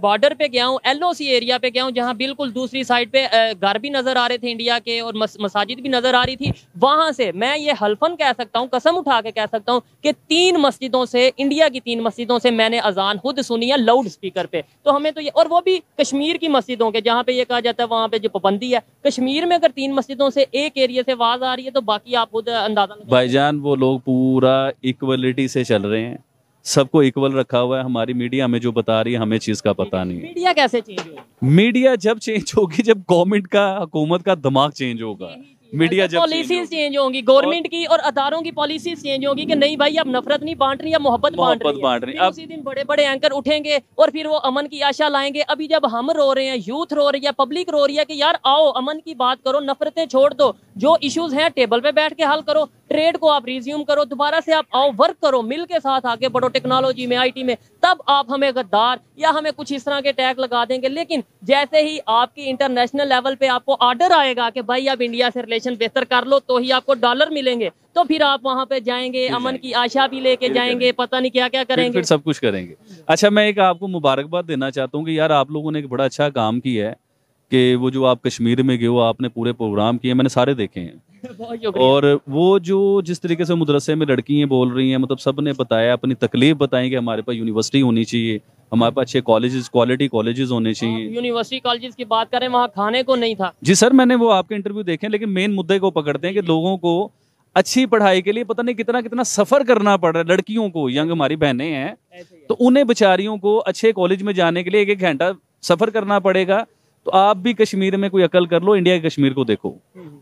[SPEAKER 2] बॉर्डर पे गया हूँ, LOC एरिया पे गया हूँ, जहाँ बिल्कुल दूसरी साइड पे घर भी नजर आ रहे थे इंडिया के और मसाजिद भी नजर आ रही थी। वहां से मैं ये हल्फन कह सकता हूँ, कसम उठा के कह सकता हूँ कि 3 मस्जिदों से, इंडिया की 3 मस्जिदों से मैंने अजान खुद सुनी है लाउड स्पीकर पे। तो हमें तो ये, और वो भी कश्मीर की मस्जिदों के, जहाँ पे ये कहा जाता है वहां पे जो पाबंदी है, कश्मीर में अगर 3 मस्जिदों से एक एरिया से आवाज आ रही है तो बाकी आप खुद अंदाजा लगा।
[SPEAKER 1] भाईजान वो लोग पूरा इक्वलिटी से चल रहे हैं, सबको इक्वल रखा हुआ है। हमारी मीडिया हमें जो बता रही है हमें चीज का पता नहीं है।
[SPEAKER 2] मीडिया कैसे चेंज होगी?
[SPEAKER 1] मीडिया जब चेंज होगी जब गवर्नमेंट का, हुकूमत का दिमाग चेंज होगा। मीडिया जब
[SPEAKER 2] पॉलिसीज चेंज होंगी, गवर्नमेंट की और अदारों की पॉलिसीज चेंज होगी कि नहीं भाई अब नफरत नहीं बांट रही है, मोहब्बत बांट रही है। अब उसी दिन बड़े बड़े एंकर उठेंगे और फिर वो अमन की आशा लाएंगे। अभी जब हम रो रहे हैं, यूथ रो रही है, पब्लिक रो रही है कि यार आओ अमन की बात करो, नफरतें छोड़ दो, जो इश्यूज हैं टेबल पे बैठ के हल करो, ट्रेड को आप रिज्यूम करो, दोबारा से आप आओ, वर्क करो, मिल के साथ आगे बढ़ो टेक्नोलॉजी में, IT में, तब आप हमें गद्दार या हमें कुछ इस तरह के टैग लगा देंगे। लेकिन जैसे ही आपकी इंटरनेशनल लेवल पे आपको ऑर्डर आएगा कि भाई अब इंडिया से रिलेशन बेहतर कर लो तो ही आपको डॉलर मिलेंगे, तो फिर आप वहां पे जाएंगे, अमन की आशा भी लेके जाएंगे, पता नहीं क्या क्या करेंगे,
[SPEAKER 1] फिर सब कुछ करेंगे। अच्छा, मैं एक आपको मुबारकबाद देना चाहता हूँ कि यार आप लोगों ने एक बड़ा अच्छा काम किया है कि वो जो आप कश्मीर में गए हो, आपने पूरे प्रोग्राम किए, मैंने सारे देखे हैं। और वो जो जिस तरीके से मदरसे में लड़कियां बोल रही हैं, मतलब सब ने बताया, अपनी तकलीफ बताई कि हमारे पास यूनिवर्सिटी होनी चाहिए, हमारे पास अच्छे कॉलेजेस, क्वालिटी कॉलेजेस होने चाहिए।
[SPEAKER 2] यूनिवर्सिटी कॉलेजेस की बात करें, वहाँ खाने को नहीं था।
[SPEAKER 1] जी सर, मैंने वो आपके इंटरव्यू देखे, लेकिन मेन मुद्दे को पकड़ते हैं कि लोगों को अच्छी पढ़ाई के लिए पता नहीं कितना कितना सफर करना पड़ रहा है। लड़कियों को, यंग हमारी बहनें हैं, तो उन्हें बेचारियों को अच्छे कॉलेज में जाने के लिए 1-1 घंटा सफर करना पड़ेगा। तो आप भी कश्मीर में कोई अकल कर लो, इंडिया के कश्मीर को देखो,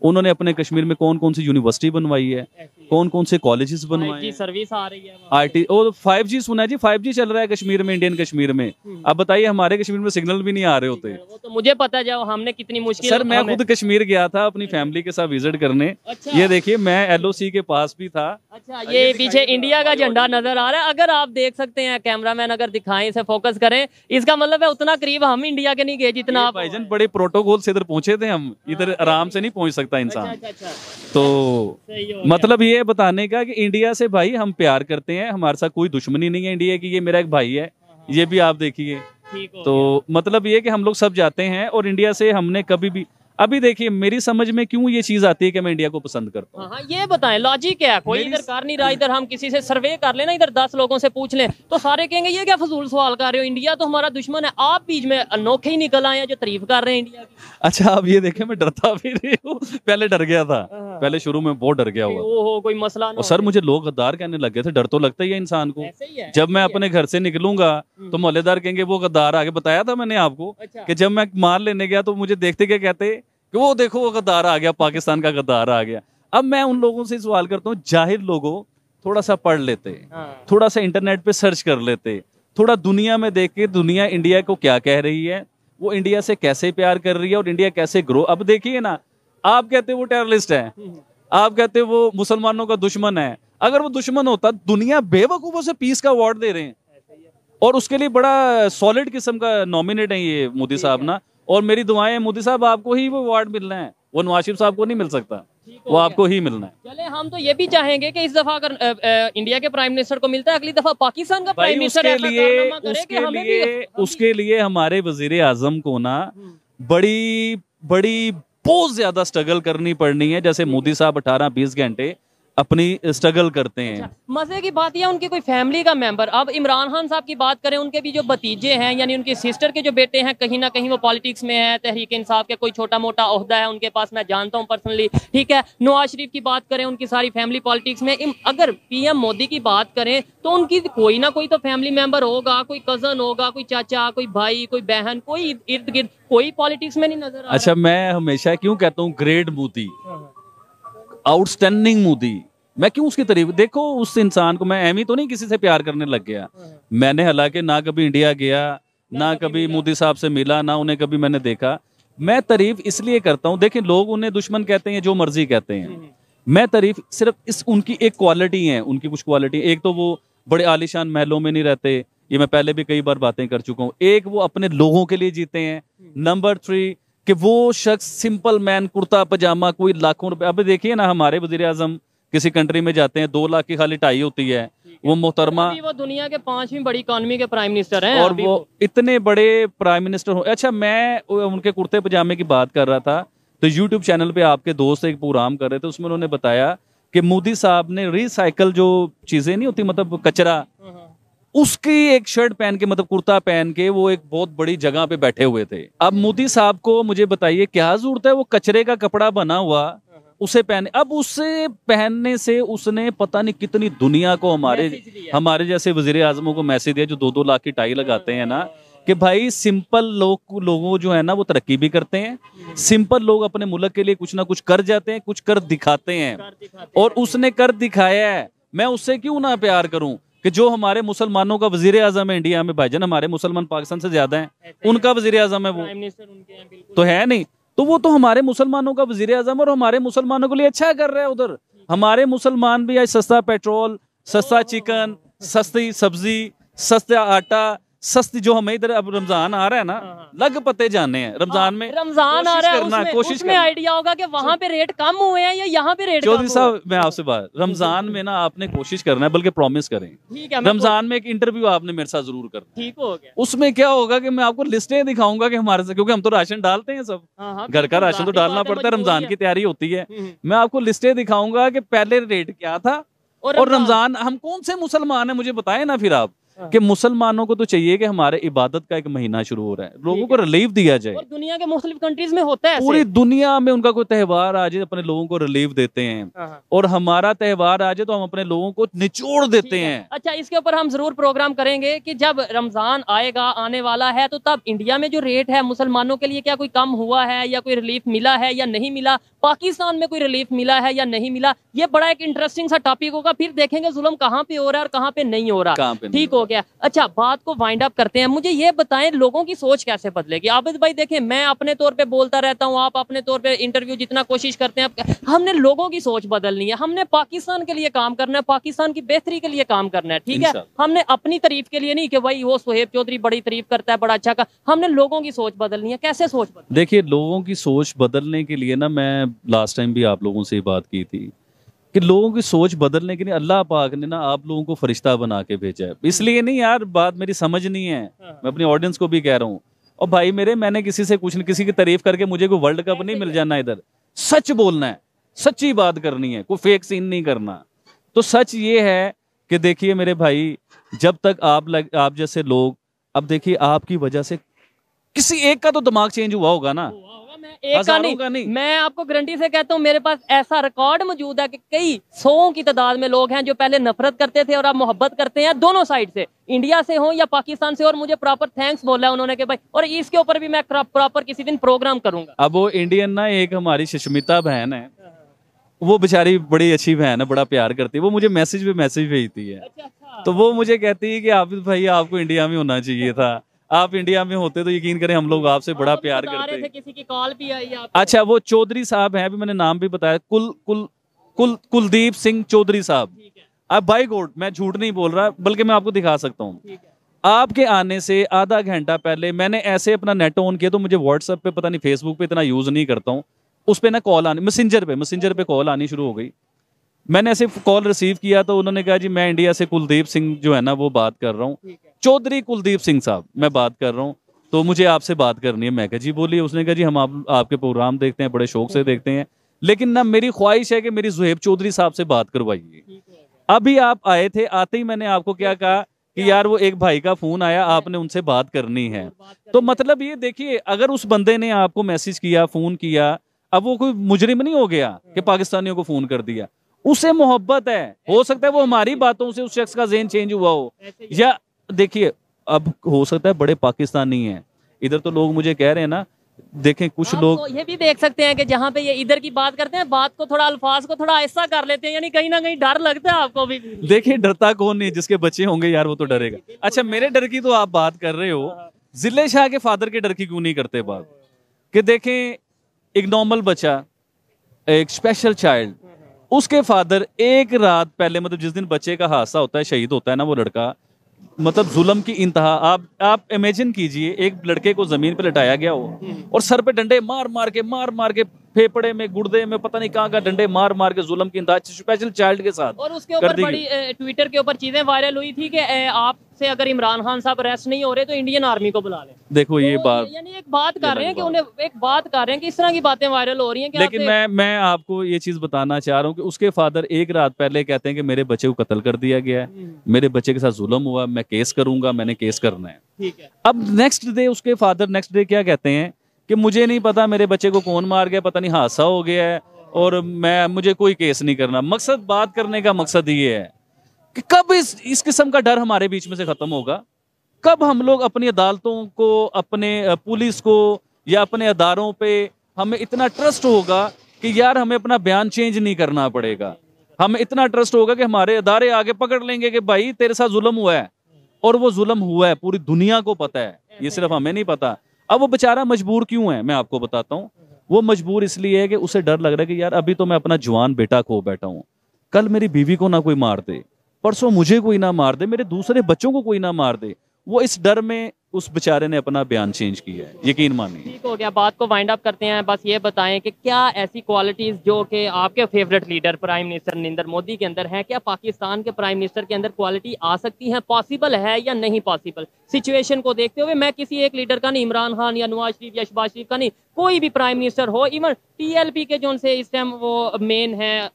[SPEAKER 1] उन्होंने अपने कश्मीर में कौन कौन सी यूनिवर्सिटी बनवाई है, कौन कौन से कॉलेजेस बनवाए हैं,
[SPEAKER 2] सर्विस आ रही है,
[SPEAKER 1] IT और 5G सुना है जी, 5G चल रहा है कश्मीर में, इंडियन कश्मीर में। अब बताइए हमारे कश्मीर में सिग्नल भी नहीं आ रहे होते।
[SPEAKER 2] वो तो मुझे पता है, हमने कितनी मुश्किल।
[SPEAKER 1] सर मैं खुद कश्मीर गया था अपनी फैमिली के साथ विजिट करने।
[SPEAKER 2] अच्छा।
[SPEAKER 1] ये देखिए मैं LOC के पास भी था।
[SPEAKER 2] अच्छा, ये पीछे इंडिया का झंडा नजर आ रहा है, अगर आप देख सकते हैं, कैमरामैन अगर दिखाएं, इसे फोकस करें, इसका मतलब है उतना करीब हम इंडिया के नहीं गए जितना आप।
[SPEAKER 1] भाईजान बड़े प्रोटोकॉल से इधर पहुंचे थे हम, इधर आराम से नहीं पहुंच सकता इंसान।
[SPEAKER 2] अच्छा।
[SPEAKER 1] तो मतलब ये बताने का कि इंडिया से भाई हम प्यार करते हैं, हमारे साथ कोई दुश्मनी नहीं है इंडिया की। ये मेरा एक भाई है, ये भी आप देखिए। तो मतलब ये कि हम लोग सब जाते हैं और इंडिया से हमने कभी भी, अभी देखिए मेरी समझ में क्यों ये चीज आती है कि मैं इंडिया को पसंद करता हूँ।
[SPEAKER 2] हाँ, ये बताएं लॉजिक क्या है? कोई इधर कर नहीं रहा, इधर हम किसी से सर्वे कर लेना, इधर 10 लोगों से पूछ लें तो सारे कहेंगे ये क्या फजूल सवाल कर रहे हो, इंडिया तो हमारा दुश्मन है। आप बीच में अनोखे ही निकल आए हैं जो तारीफ कर रहे हैं इंडिया की।
[SPEAKER 1] अच्छा, आप ये देखें मैं डरता भी नहीं हूँ, पहले डर गया था, पहले शुरू में बहुत डर गया हुआ।
[SPEAKER 2] ओहो, कोई मसला
[SPEAKER 1] और सर मुझे लोग गद्दार कहने लग गए थे, डर तो लगता ही है इंसान को। जब मैं अपने घर से निकलूंगा तो मोहल्लेदार कहेंगे वो गद्दार आगे, बताया था मैंने आपको कि जब मैं माल लेने गया तो मुझे देखते क्या कहते कि वो देखो वो गद्दार आ गया, पाकिस्तान का गद्दार आ गया। अब मैं उन लोगों से सवाल करता हूँ, जाहिर लोगों थोड़ा सा पढ़ लेते, थोड़ा सा इंटरनेट पे सर्च कर लेते, थोड़ा दुनिया में देख के दुनिया इंडिया को क्या कह रही है, वो इंडिया से कैसे प्यार कर रही है और इंडिया कैसे ग्रो। अब देखिए ना, आप कहते वो टेररिस्ट है, आप कहते वो मुसलमानों का दुश्मन है। अगर वो दुश्मन होता, दुनिया बेवकूफों से पीस का अवार्ड दे रहे हैं और उसके लिए बड़ा सॉलिड किस्म का नॉमिनेट है ये मोदी साहब ना। और मेरी दुआएं मोदी साहब आपको ही वो अवार्ड मिलना है, वो नवाज शरीफ साहब को नहीं मिल सकता, वो आपको ही मिलना है।
[SPEAKER 2] चले, हम तो ये भी चाहेंगे कि इस दफा अगर इंडिया के प्राइम मिनिस्टर को मिलता है, अगली दफा पाकिस्तान का प्राइम मिनिस्टर
[SPEAKER 1] उसके लिए हमारे वजीर आजम को ना बड़ी बहुत ज्यादा स्ट्रगल करनी पड़नी है, जैसे मोदी साहब 18-20 घंटे अपनी स्ट्रगल करते हैं।
[SPEAKER 2] मजे की बात यह, उनकी कोई फैमिली का मेंबर, अब इमरान खान साहब की बात करें, उनके भी जो भतीजे हैं यानी उनकी सिस्टर के जो बेटे हैं, कहीं ना कहीं वो पॉलिटिक्स में है, तहरीक इंसाफ के कोई छोटा मोटा ओहदा है उनके पास, मैं जानता हूं पर्सनली, ठीक है। नवाज शरीफ की बात करें, उनकी सारी फैमिली पॉलिटिक्स में। अगर PM मोदी की बात करें तो उनकी कोई ना कोई तो फैमिली मेंबर होगा, कोई कजन होगा, कोई चाचा, कोई भाई, कोई बहन, कोई इर्द गिर्द, कोई पॉलिटिक्स में नहीं नजर आ।
[SPEAKER 1] अच्छा, मैं हमेशा क्यों कहता हूँ ग्रेट मोदी, आउटस्टैंडिंग मोदी, मैं क्यों उसकी तारीफ। देखो उस इंसान को, मैं एमी तो नहीं किसी से प्यार करने लग गया, मैंने हालांकि ना कभी इंडिया गया, ना कभी मोदी साहब से मिला, ना उन्हें कभी मैंने देखा। मैं तारीफ इसलिए करता हूँ, देखिए लोग उन्हें दुश्मन कहते हैं, जो मर्जी कहते हैं, मैं तारीफ सिर्फ इस उनकी एक क्वालिटी है, उनकी कुछ क्वालिटी। एक तो वो बड़े आलीशान महलों में नहीं रहते, ये मैं पहले भी कई बार बातें कर चुका हूँ। एक वो अपने लोगों के लिए जीते हैं। नंबर 3 कि वो शख्स सिंपल मैन, कुर्ता पजामा, कोई लाखों रुपए। अब देखिए ना, हमारे वजीर आजम किसी कंट्री में जाते हैं 2 लाख की खाली टाई होती है, वो मोहतरमा,
[SPEAKER 2] अभी वो दुनिया के 5वीं बड़ी इकॉनमी के प्राइम मिनिस्टर हैं
[SPEAKER 1] और
[SPEAKER 2] अभी
[SPEAKER 1] वो इतने बड़े प्राइम मिनिस्टर हो। अच्छा, मैं उनके कुर्ते पजामे की बात कर रहा था, तो यूट्यूब चैनल पे आपके दोस्त एक प्रोग्राम कर रहे थे, उसमें उन्होंने बताया कि मोदी साहब ने रिसाइकल जो चीजें नहीं होती, मतलब कचरा, उसकी एक शर्ट पहन के, मतलब कुर्ता पहन के, वो एक बहुत बड़ी जगह पे बैठे हुए थे। अब मोदी साहब को मुझे बताइए क्या जरूरत है वो कचरे का कपड़ा बना हुआ उसे पहने। अब उसे पहनने से उसने पता नहीं कितनी दुनिया को, हमारे जैसे वजीर आजमों को मैसेज दिया जो 2-2 लाख की टाई लगाते हैं ना, कि भाई सिंपल लोगों जो है ना वो तरक्की भी करते हैं, सिंपल लोग अपने मुल्क के लिए कुछ ना कुछ कर जाते हैं, कुछ कर दिखाते हैं, और उसने कर दिखाया है। मैं उससे क्यों ना प्यार करूं कि जो हमारे मुसलमानों का वजीर आजम है इंडिया में, भाईजान हमारे मुसलमान पाकिस्तान से ज्यादा हैं, उनका वजीर आजम है वो, तो है नहीं, तो वो तो हमारे मुसलमानों का वजीर आजम, और हमारे मुसलमानों के लिए अच्छा कर रहा है उधर। हमारे मुसलमान भी आज सस्ता पेट्रोल, सस्ता चिकन, सस्ती सब्जी, सस्ता आटा, सस्ती, जो हमें इधर अब रमजान आ रहा है ना, लग पते जाने हैं रमजान में,
[SPEAKER 2] रमजान आ रहा है, उसमें आइडिया होगा कि वहां पे रेट कम हुए हैं या यहाँ पे रेट।
[SPEAKER 1] चौधरी साहब, मैं आपसे बात, रमजान में ना आपने कोशिश करना है, बल्कि प्रॉमिस करें,
[SPEAKER 2] ठीक है,
[SPEAKER 1] रमजान में एक इंटरव्यू आपने मेरे साथ जरूर करना,
[SPEAKER 2] ठीक हो गया।
[SPEAKER 1] उसमें क्या होगा कि मैं आपको लिस्टें दिखाऊंगा कि हमारे से, क्योंकि हम तो राशन डालते हैं सब, घर का राशन तो डालना पड़ता है, रमजान की तैयारी होती है। मैं आपको लिस्टें दिखाऊंगा कि पहले रेट क्या था और रमजान, हम कौन से मुसलमान है मुझे बताएं ना फिर आप, कि मुसलमानों को तो चाहिए कि हमारे इबादत का एक महीना शुरू हो रहा है, लोगों को रिलीफ दिया जाए।
[SPEAKER 2] और दुनिया के मुख्तलिफ कंट्रीज में होता है,
[SPEAKER 1] पूरी दुनिया में उनका कोई त्यौहार आ जाए, अपने लोगों को रिलीफ देते हैं, और हमारा त्यौहार आ जाए तो हम अपने लोगों को निचोड़ देते हैं।
[SPEAKER 2] अच्छा, इसके ऊपर हम जरूर प्रोग्राम करेंगे कि जब रमजान आएगा, आने वाला है, तो तब इंडिया में जो रेट है मुसलमानों के लिए, क्या कोई कम हुआ है या कोई रिलीफ मिला है या नहीं मिला, पाकिस्तान में कोई रिलीफ मिला है या नहीं मिला, ये बड़ा एक इंटरेस्टिंग सा टॉपिक होगा। फिर देखेंगे जुल्म कहाँ पे हो रहा है और कहाँ पे नहीं हो रहा। ठीक हो गया। अच्छा, बात को वाइंड अप करते हैं। मुझे ये बताएं, लोगों की सोच कैसे बदलेगी? आबिद भाई देखें, मैं अपने तौर पे बोलता रहता हूँ, आप अपने तौर पे इंटरव्यू जितना कोशिश करते हैं, हमने लोगों की सोच बदलनी है, हमने पाकिस्तान के लिए काम करना है, पाकिस्तान की बेहतरी के लिए काम करना है, ठीक है। हमने अपनी तारीफ के लिए नहीं कि भाई वो सुहेब चौधरी बड़ी तारीफ करता है, बड़ा अच्छा का, हमने लोगों की सोच बदलनी है। कैसे सोच बदलनी?
[SPEAKER 1] देखिए, लोगों की सोच बदलने के लिए ना, मैं लास्ट टाइम भी आप लोगों से ये बात की थी कि लोगों की सोच बदलने के लिए अल्लाह पाक ने ना आप लोगों को फरिश्ता बना के भेजा है। इसलिए नहीं यार, बात मेरी समझ नहीं है, मैं अपनी ऑडियंस को भी कह रहा हूँ, और भाई मेरे, मैंने किसी से कुछ नहीं, किसी की तारीफ करके मुझे कोई वर्ल्ड कप नहीं मिल जाना, इधर सच बोलना है, सच्ची बात करनी है, कोई फेक सीन नहीं करना। तो सच ये है कि देखिए मेरे भाई, जब तक आप जैसे लोग, अब देखिए आपकी वजह से किसी एक का तो दिमाग चेंज हुआ होगा ना,
[SPEAKER 2] एक का नहीं, मैं आपको गारंटी से कहता हूँ, मेरे पास ऐसा रिकॉर्ड मौजूद है कि कई सौ की तादाद में लोग हैं जो पहले नफरत करते थे और अब मोहब्बत करते हैं, दोनों साइड से, इंडिया से हो या पाकिस्तान से, और मुझे प्रॉपर थैंक्स बोला है उन्होंने कि भाई, और इसके ऊपर भी मैं प्रॉपर किसी दिन प्रोग्राम करूंगा।
[SPEAKER 1] अब वो इंडियन ना, एक हमारी सुष्मिता बहन है, वो बेचारी बड़ी अच्छी बहन है, बड़ा प्यार करती है, वो मुझे मैसेज पे मैसेज भेजती है। तो वो मुझे कहती है कि आबिद भाई आपको इंडिया में होना चाहिए था, आप इंडिया में होते तो यकीन करें हम लोग आपसे बड़ा प्यार करते।
[SPEAKER 2] किसी की कॉल भी आई है।
[SPEAKER 1] अच्छा, वो चौधरी साहब हैं, अभी मैंने नाम भी बताया, कुलदीप सिंह चौधरी साहब। अब बाय गॉड मैं झूठ नहीं बोल रहा, बल्कि मैं आपको दिखा सकता हूँ। आपके आने से आधा घंटा पहले मैंने ऐसे अपना नेट ऑन किया, तो मुझे व्हाट्सएप पे, पता नहीं फेसबुक पे इतना यूज नहीं करता हूँ, उस पे ना कॉल आनी, मैसेंजर पे कॉल आनी शुरू हो गई। मैंने ऐसे कॉल रिसीव किया तो उन्होंने कहा जी मैं इंडिया से कुलदीप सिंह जो है ना वो बात कर रहा हूँ, चौधरी कुलदीप सिंह साहब मैं बात कर रहा हूँ, तो मुझे आपसे बात करनी है। मैं कहा जी बोलिए। उसने कहा जी हम आपके प्रोग्राम देखते हैं, बड़े शौक से देखते हैं, लेकिन ना मेरी ख्वाहिश है कि मेरी सुहेब चौधरी साहब से बात करवाइए। अभी आप आए थे, आते ही मैंने आपको क्या कहा कि यार वो एक भाई का फोन आया, आपने उनसे बात करनी है। तो मतलब ये देखिए, अगर उस बंदे ने आपको मैसेज किया, फोन किया, अब वो कोई मुजरिम नहीं हो गया कि पाकिस्तानियों को फोन कर दिया, उसे मोहब्बत है, हो सकता है वो हमारी बातों से उस शख्स का ज़हन चेंज हुआ हो, या देखिए अब हो सकता है बड़े पाकिस्तानी हैं इधर, तो लोग मुझे कह रहे हैं ना, देखें कुछ लोग
[SPEAKER 2] ये भी देख सकते हैं कि जहाँ पे ये इधर की बात करते हैं, बात को थोड़ा, अल्फाज को थोड़ा ऐसा कर लेते हैं, यानी कहीं ना कहीं डर लगता है आपको भी।
[SPEAKER 1] देखिए डरता कौन नहीं, जिसके बच्चे होंगे यार वो तो डरेगा। अच्छा, मेरे डर की तो आप बात कर रहे हो, जिले शाह के फादर के डर की क्यों नहीं करते बात? कि देखें एक नॉर्मल बच्चा, एक स्पेशल चाइल्ड, उसके फादर एक रात पहले, मतलब जिस दिन बच्चे का हादसा होता है, शहीद होता है ना वो लड़का, मतलब जुल्म की इंतहा। आप इमेजिन कीजिए, एक लड़के को जमीन पे लटाया गया हो और सर पे डंडे मार मार के फेफड़े में, गुर्दे में, पता नहीं कहाँ डंडे मार मार के जुल्म की इंतहा, स्पेशल चाइल्ड के साथ।
[SPEAKER 2] और उसके ऊपर बड़ी ट्विटर के ऊपर चीजें वायरल हुई थी कि आपसे अगर इमरान खान साहब अरेस्ट नहीं हो रहे तो इंडियन आर्मी को बुला लें।
[SPEAKER 1] देखो ये
[SPEAKER 2] तो
[SPEAKER 1] बात,
[SPEAKER 2] यानी एक बात कर रहे हैं कि उन्हें एक बात कर रहे हैं कि इस तरह की बातें वायरल हो रही हैं कि
[SPEAKER 1] लेकिन मैं आपको ये चीज बताना चाह रहा हूँ कि उसके फादर एक रात पहले कहते हैं कि मेरे बच्चे को कत्ल कर दिया गया है, मेरे बच्चे के साथ जुल्म हुआ, मैं केस करूंगा, मैंने केस करना है।
[SPEAKER 2] ठीक है।
[SPEAKER 1] अब नेक्स्ट डे उसके फादर नेक्स्ट डे क्या कहते हैं कि मुझे नहीं पता मेरे बच्चे को कौन मार गया, पता नहीं हादसा हो गया है और मुझे कोई केस नहीं करना। मकसद, बात करने का मकसद ये है कि कब इस किस्म का डर हमारे बीच में से खत्म होगा, कब हम लोग अपनी अदालतों को, अपने पुलिस को या अपने अदारों पे हमें इतना ट्रस्ट होगा कि यार हमें अपना बयान चेंज नहीं करना पड़ेगा, हमें इतना ट्रस्ट होगा कि हमारे अदारे आगे पकड़ लेंगे कि भाई तेरे साथ जुल्म हुआ है, और वो जुल्म हुआ है, पूरी दुनिया को पता है, ये सिर्फ हमें नहीं पता। अब वो बेचारा मजबूर क्यों है, मैं आपको बताता हूँ। वो मजबूर इसलिए है कि उसे डर लग रहा है कि यार अभी तो मैं अपना जवान बेटा खो बैठा हूँ, कल मेरी बीवी को ना कोई मार दे, परसों मुझे कोई ना मार दे, मेरे दूसरे बच्चों को कोई ना मार दे। वो इस डर में उस बेचारे ने अपना बयान चेंज किया है, यकीन मानिए।
[SPEAKER 2] ठीक हो गया, बात को वाइंड अप करते हैं। बस ये बताएं कि क्या ऐसी क्वालिटीज जो कि आपके favourite leader prime minister Narendra Modi के अंदर है, क्या पाकिस्तान के प्राइम मिनिस्टर के अंदर क्वालिटी आ सकती है, पॉसिबल है या नहीं पॉसिबल? सिचुएशन को देखते हुए मैं किसी एक लीडर का नहीं, इमरान खान या नवाज शरीफ या शहबाज शरीफ का नहीं, कोई भी प्राइम मिनिस्टर हो, इवन टीएलपी के जो उनसे इस टाइम वो मेन है,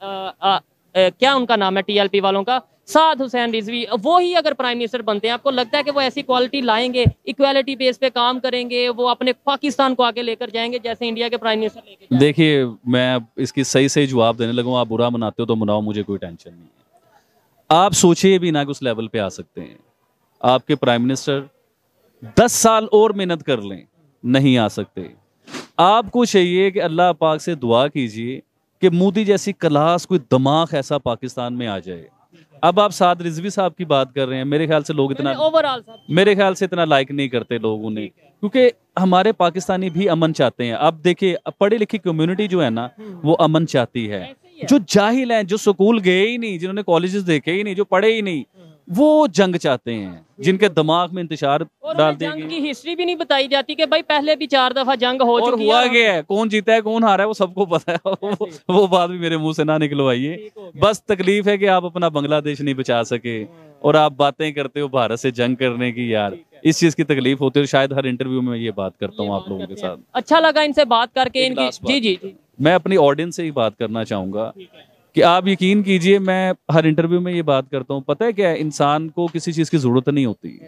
[SPEAKER 2] क्या उनका नाम है टीएलपी वालों का, साद हुसैन रिजवी, वो ही अगर प्राइम मिनिस्टर बनते हैं, आपको लगता है कि वो ऐसी क्वालिटी लाएंगे, इक्वालिटी बेस पे काम करेंगे, वो अपने पाकिस्तान को आगे लेकर जाएंगे जैसे इंडिया के प्राइम मिनिस्टर लेके जाएंगे?
[SPEAKER 1] देखिए, मैं इसकी सही जवाब देने लगूँ, आप बुरा मनाते हो तो मनाओ, मुझे कोई टेंशन नहीं है। आप सोचिए भी ना कि उस लेवल पे आ सकते हैं। आपके प्राइम मिनिस्टर 10 साल और मेहनत कर लें, नहीं आ सकते। आपको चाहिए कि अल्लाह पाक से दुआ कीजिए कि मोदी जैसी क्लास, कोई दिमाग ऐसा पाकिस्तान में आ जाए। अब आप साद रिजवी साहब की बात कर रहे हैं, मेरे ख्याल से लोग इतना,
[SPEAKER 2] ओवरऑल
[SPEAKER 1] मेरे ख्याल से इतना लाइक नहीं करते लोग उन्हें, क्योंकि हमारे पाकिस्तानी भी अमन चाहते हैं। अब देखिए, पढ़ी लिखी कम्युनिटी जो है ना, वो अमन चाहती है। जो जाहिल हैं, जो स्कूल गए ही नहीं, जिन्होंने कॉलेजेस देखे ही नहीं, जो पढ़े ही नहीं, वो जंग चाहते हैं, जिनके दिमाग में इंतशार डाल देंगे।
[SPEAKER 2] जंग की हिस्ट्री भी नहीं बताई जाती कि भाई पहले भी 4 दफा जंग हो
[SPEAKER 1] और
[SPEAKER 2] चुकी
[SPEAKER 1] हुआ
[SPEAKER 2] है,
[SPEAKER 1] गया है, कौन जीता है कौन हारा है वो सबको पता है। वो बात भी मेरे मुंह से ना निकलवाइए। बस तकलीफ है कि आप अपना बांग्लादेश नहीं बचा सके और आप बातें करते हो भारत से जंग करने की, यार इस चीज की तकलीफ होती है। शायद हर इंटरव्यू में ये बात करता हूँ आप लोगों के साथ।
[SPEAKER 2] अच्छा लगा इनसे बात करके, इनकी जी जी जी
[SPEAKER 1] मैं अपनी ऑडियंस से ही बात करना चाहूंगा कि आप यकीन कीजिए, मैं हर इंटरव्यू में ये बात करता हूँ, पता है क्या है, इंसान को किसी चीज की जरूरत नहीं होती,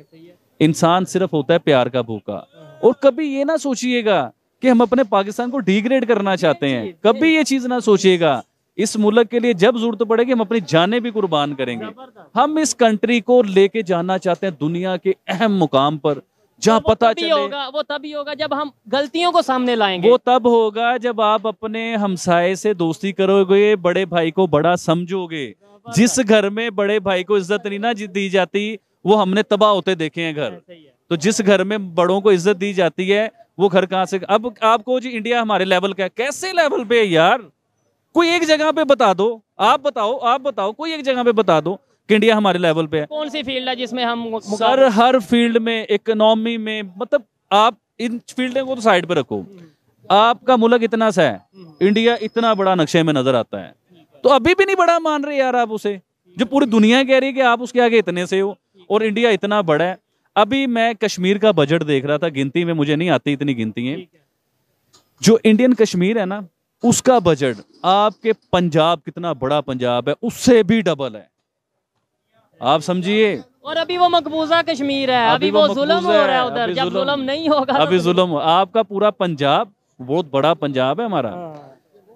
[SPEAKER 1] इंसान सिर्फ होता है प्यार का भूखा। और कभी ये ना सोचिएगा कि हम अपने पाकिस्तान को डिग्रेड करना चाहते हैं, कभी ये चीज ना सोचिएगा। इस मुल्क के लिए जब जरूरत पड़ेगी हम अपनी जानें भी कुर्बान करेंगे। हम इस कंट्री को लेके जाना चाहते हैं दुनिया के अहम मुकाम पर, जहाँ पता चले।
[SPEAKER 2] वो तभी होगा जब हम गलतियों को सामने लाएंगे।
[SPEAKER 1] वो तब होगा जब आप अपने हमसाये से दोस्ती करोगे, बड़े भाई को बड़ा समझोगे। जिस घर में बड़े भाई को इज्जत नहीं ना दी जाती, वो हमने तबाह होते देखे हैं घर। तो जिस घर में बड़ों को इज्जत दी जाती है, वो घर कहाँ से। अब आपको जी इंडिया हमारे लेवल का, कैसे लेवल पे यार, कोई एक जगह पे बता दो, आप बताओ कोई एक जगह पे बता दो कि इंडिया हमारे लेवल पे है।
[SPEAKER 2] कौन सी फील्ड है जिसमें हम
[SPEAKER 1] सर, हर फील्ड में, इकोनॉमी में, मतलब आप इन फील्ड को तो साइड पे रखो, आपका मुल्क इतना सा है, इंडिया इतना बड़ा नक्शे में नजर आता है, तो अभी भी नहीं बड़ा मान रहे यार आप उसे, जो पूरी दुनिया कह रही है कि आप उसके आगे इतने से हो, और इंडिया इतना बड़ा है। अभी मैं कश्मीर का बजट देख रहा था, गिनती में मुझे नहीं आती इतनी गिनती है, जो इंडियन कश्मीर है ना, उसका बजट आपके पंजाब, कितना बड़ा पंजाब है, उससे भी डबल है। आप समझिए।
[SPEAKER 2] और अभी वो मकबूजा कश्मीर है, अभी वो जुल्म हो रहा है उधर, जब जुल्म नहीं होगा
[SPEAKER 1] अभी जुल्म। आपका पूरा पंजाब बहुत बड़ा पंजाब है हमारा,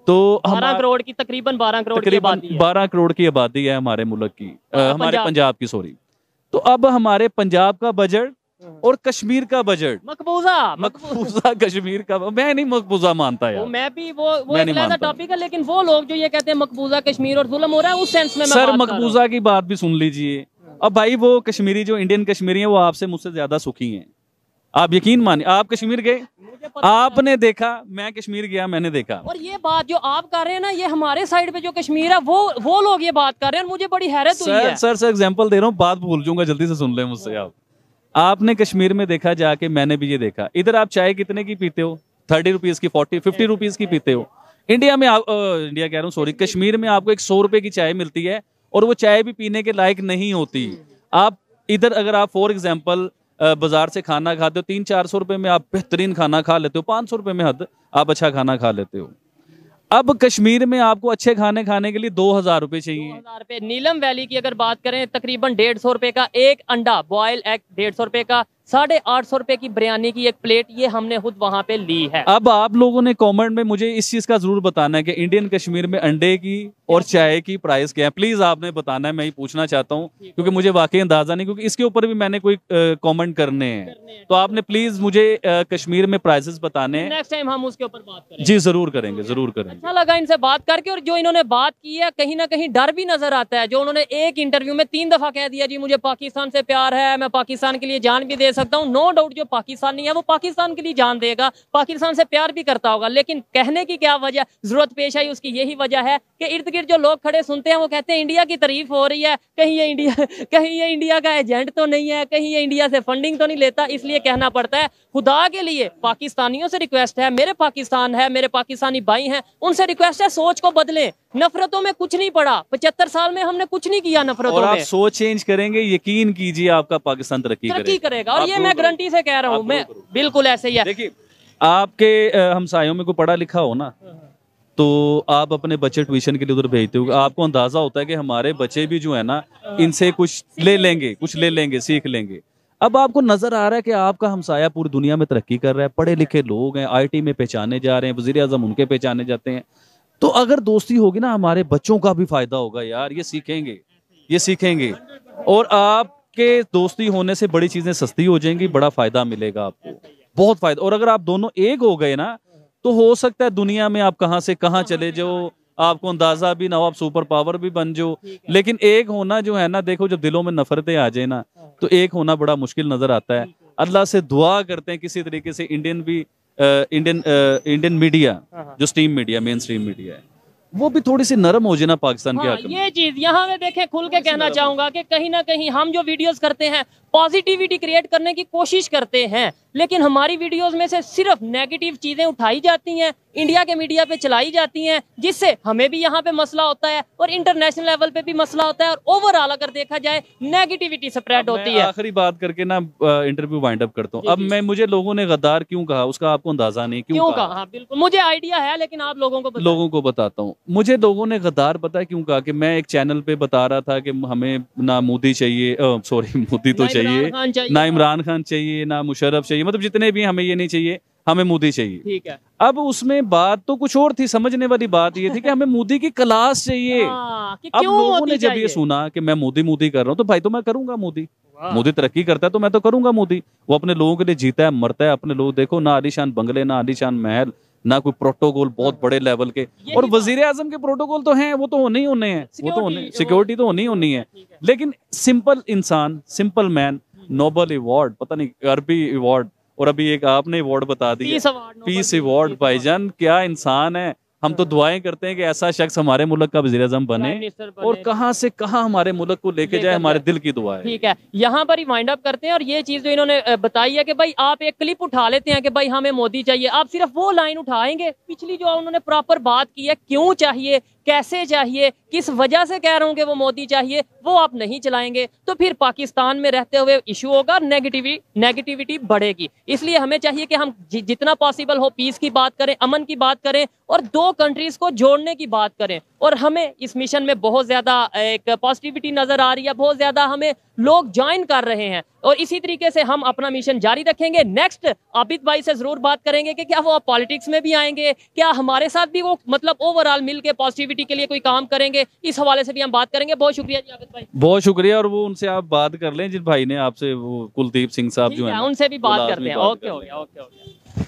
[SPEAKER 1] तो
[SPEAKER 2] 12 करोड़ की, तकरीबन 12 करोड़ की आबादी है।
[SPEAKER 1] 12 करोड़ की आबादी है हमारे मुल्क की, हमारे पंजाब की, सॉरी। तो अब हमारे पंजाब का बजट और कश्मीर का बजट, मकबूजा कश्मीर का, मैं नहीं मकबूजा मानता यार।
[SPEAKER 2] मैं भी वो एक ऐसा टॉपिक है, लेकिन वो लोग जो ये कहते हैं मकबूजा कश्मीर और जुल्म हो रहा है, उस सेंस में
[SPEAKER 1] सर मकबूजा की बात भी सुन लीजिए। अब भाई वो कश्मीरी, जो इंडियन कश्मीरी है, वो आपसे मुझसे ज्यादा सुखी हैं, आप यकीन मानिए। आप कश्मीर गए? आपने देखा, मैं कश्मीर गया, मैंने देखा।
[SPEAKER 2] और ये बात जो आप कर रहे हैं ना, ये हमारे साइड पे जो कश्मीर है वो लोग ये बात कर रहे हैं, मुझे बड़ी हैरत हुई है।
[SPEAKER 1] सर एग्जांपल दे रहा हूँ, बात भूल जाऊंगा, जल्दी से सुन ले मुझसे। आपने कश्मीर में देखा जाके, मैंने भी ये देखा। इधर आप चाय कितने की पीते हो? 30 रुपीज की, 50 रुपीज की पीते हो। इंडिया में इंडिया कह रहा हूँ, सॉरी, कश्मीर में आपको एक 100 रुपए की चाय मिलती है और वो चाय भी पीने के लायक नहीं होती। आप इधर अगर आप फॉर एग्जाम्पल बाजार से खाना खाते हो, 300-400 रुपए में आप बेहतरीन खाना खा लेते हो, 500 रुपए में हद आप अच्छा खाना खा लेते हो। अब कश्मीर में आपको अच्छे खाने खाने के लिए 2000 रुपए चाहिए।
[SPEAKER 2] 2000 रुपए। नीलम वैली की अगर बात करें, तकरीबन 150 रुपए का एक अंडा, बॉयल एग 150 रुपए का, 850 रुपए की बिरयानी की एक प्लेट, ये हमने खुद वहां पे ली है।
[SPEAKER 1] अब आप लोगों ने कमेंट में मुझे इस चीज का जरूर बताना है कि इंडियन कश्मीर में अंडे की और चाय की प्राइस क्या है। प्लीज आपने बताना है, मैं ही पूछना चाहता हूँ, क्योंकि मुझे वाकई अंदाजा नहीं, क्योंकि इसके ऊपर भी मैंने कोई कमेंट करने हैं। तो आपने प्लीज मुझे कश्मीर में प्राइसेस बताने हैं।
[SPEAKER 2] नेक्स्ट टाइम हम उसके ऊपर बात करेंगे।
[SPEAKER 1] जी जरूर करेंगे, जरूर करेंगे।
[SPEAKER 2] अच्छा लगा इनसे बात करके, और जो इन्होंने बात की है, कहीं ना कहीं डर भी नजर आता है। जो उन्होंने एक इंटरव्यू में 3 दफा कह दिया, जी मुझे पाकिस्तान से प्यार है, मैं पाकिस्तान के लिए जान भी दे सकता हूँ। नो डाउट जो पाकिस्तानी है वो पाकिस्तान के लिए जान देगा, पाकिस्तान से प्यार भी करता होगा, लेकिन कहने की क्या वजह, जरूरत पेश आई, उसकी यही वजह है कि इर्द गिर्द जो लोग खड़े सुनते हैं वो कहते हैं इंडिया की तारीफ हो रही है, कहीं ये इंडिया का एजेंट तो नहीं है, कहीं ये इंडिया से फंडिंग तो नहीं लेता। इसलिए कहना पड़ता है, खुदा के लिए पाकिस्तानियों से रिक्वेस्ट है, मेरे पाकिस्तान है, मेरे पाकिस्तानी भाई हैं, उनसे रिक्वेस्ट है, सोच को बदलें। नफरतों में कुछ नहीं पड़ा, 75 साल में हमने कुछ नहीं किया नफरतों में।
[SPEAKER 1] और आप सोच चेंज करेंगे, यकीन कीजिए आपका पाकिस्तान तरक्की
[SPEAKER 2] करेगा। और ये मैं गारंटी से कह रहा हूँ, मैं बिल्कुल ऐसे ही है।
[SPEAKER 1] देखिए, आपके हमसायों में कोई पढ़ा लिखा हो ना, तो आप अपने बच्चे ट्यूशन के लिए उधर भेजते हो, आपको अंदाजा होता है कि हमारे बच्चे भी जो है ना, इनसे कुछ ले लेंगे, सीख लेंगे। अब आपको नजर आ रहा है कि आपका हमसाया पूरी दुनिया में तरक्की कर रहा है, पढ़े लिखे लोग हैं, IT में पहचाने जा रहे हैं, वजीर आजम उनके पहचाने जाते हैं। तो अगर दोस्ती होगी ना, हमारे बच्चों का भी फायदा होगा यार, ये सीखेंगे। और आपके दोस्ती होने से बड़ी चीजें सस्ती हो जाएंगी, बड़ा फायदा मिलेगा आपको, बहुत फायदा। और अगर आप दोनों एक हो गए ना, तो हो सकता है दुनिया में आप कहां से कहां चले जाओ, आपको अंदाजा भी ना हो, आप सुपर पावर भी बन जाओ। लेकिन एक होना जो है ना, देखो जब दिलों में नफरतें आ जाए ना, तो एक होना बड़ा मुश्किल नजर आता है। अल्लाह से दुआ करते हैं किसी तरीके से इंडियन मीडिया, जो मेन स्ट्रीम मीडिया है, वो भी थोड़ी सी नरम हो जाए ना पाकिस्तान के हक में।
[SPEAKER 2] ये चीज यहाँ में देखें, खुल के कहना चाहूंगा कि कहीं ना कहीं हम जो वीडियोस करते हैं, पॉजिटिविटी क्रिएट करने की कोशिश करते हैं, लेकिन हमारी वीडियोस में से सिर्फ नेगेटिव चीजें उठाई जाती हैं, इंडिया के मीडिया पे चलाई जाती हैं, जिससे हमें भी यहाँ पे मसला होता है और इंटरनेशनल लेवल पे भी मसला होता है, और ओवरऑल अगर देखा जाए नेगेटिविटी स्प्रेड होती है।
[SPEAKER 1] आखिरी बात करके ना इंटरव्यू वाइंड अप करता हूँ। अब मुझे लोगों ने गद्दार क्यों कहा, उसका आपको अंदाजा नहीं क्यों कहा।
[SPEAKER 2] हाँ, बिल्कुल मुझे आइडिया है, लेकिन आप लोगों को
[SPEAKER 1] बताता हूँ। मुझे लोगों ने गद्दार पता है क्यों कहा, कि मैं एक चैनल पे बता रहा था कि हमें ना मोदी चाहिए, सॉरी मोदी तो चाहिए ना, इमरान खान चाहिए ना, मुशर्रफ चाहिए, मतलब जितने भी, हमें ये नहीं चाहिए, हमें मोदी चाहिए।
[SPEAKER 2] ठीक है।
[SPEAKER 1] अब उसमें बात तो कुछ और थी, समझने वाली बात ये थी कि हमें मोदी की क्लास चाहिए। अब लोगों ने जब ये सुना कि मैं मोदी कर रहा हूँ, तो भाई तो मैं करूंगा मोदी तरक्की करता है तो मैं तो करूंगा मोदी। वो अपने लोगों के लिए जीता है, मरता है, अपने लोग देखो, ना आलीशान बंगले, ना आलीशान महल, ना कोई प्रोटोकॉल बहुत बड़े लेवल के। और वजीर आजम के प्रोटोकॉल तो हैं, वो तो होने ही होने हैं, वो तो होने, सिक्योरिटी तो होनी होनी है। लेकिन सिंपल इंसान, सिंपल मैन, नोबल अवार्ड, पता नहीं अरबी अवार्ड, और अभी एक आपने अवार्ड बता दिया, पीस अवार्ड। भाईजान क्या इंसान है। हम तो दुआएं करते हैं कि ऐसा शख्स हमारे मुल्क का वज़ीर आज़म बने, और कहां से कहां हमारे मुल्क को लेके जाए, हमारे दिल की दुआ है।
[SPEAKER 2] ठीक है, यहाँ पर ही वाइंड अप करते हैं। और ये चीज जो इन्होंने बताई है कि भाई आप एक क्लिप उठा लेते हैं कि भाई हमें मोदी चाहिए, आप सिर्फ वो लाइन उठाएंगे, पिछली जो उन्होंने प्रॉपर बात की है, क्यों चाहिए, कैसे चाहिए, किस वजह से कह रहा हूँ कि वो मोदी चाहिए, वो आप नहीं चलाएंगे, तो फिर पाकिस्तान में रहते हुए इशू होगा, नेगेटिविटी बढ़ेगी। इसलिए हमें चाहिए कि हम जितना पॉसिबल हो पीस की बात करें, अमन की बात करें, और 2 कंट्रीज को जोड़ने की बात करें। और हमें इस मिशन में बहुत ज्यादा एक पॉजिटिविटी नजर आ रही है, बहुत ज्यादा हमें लोग ज्वाइन कर रहे हैं, और इसी तरीके से हम अपना मिशन जारी रखेंगे। नेक्स्ट आबिद भाई से जरूर बात करेंगे कि क्या वो पॉलिटिक्स में भी आएंगे, क्या हमारे साथ भी वो मतलब ओवरऑल मिलके पॉजिटिविटी के लिए कोई काम करेंगे, इस हवाले से भी हम बात करेंगे। बहुत शुक्रिया जी आबिद भाई,
[SPEAKER 1] बहुत शुक्रिया। और वो उनसे आप बात कर लें जिन भाई ने आपसे, वो कुलदीप सिंह साहब जो है,
[SPEAKER 2] उनसे भी बात करते हैं। ओके हो गया।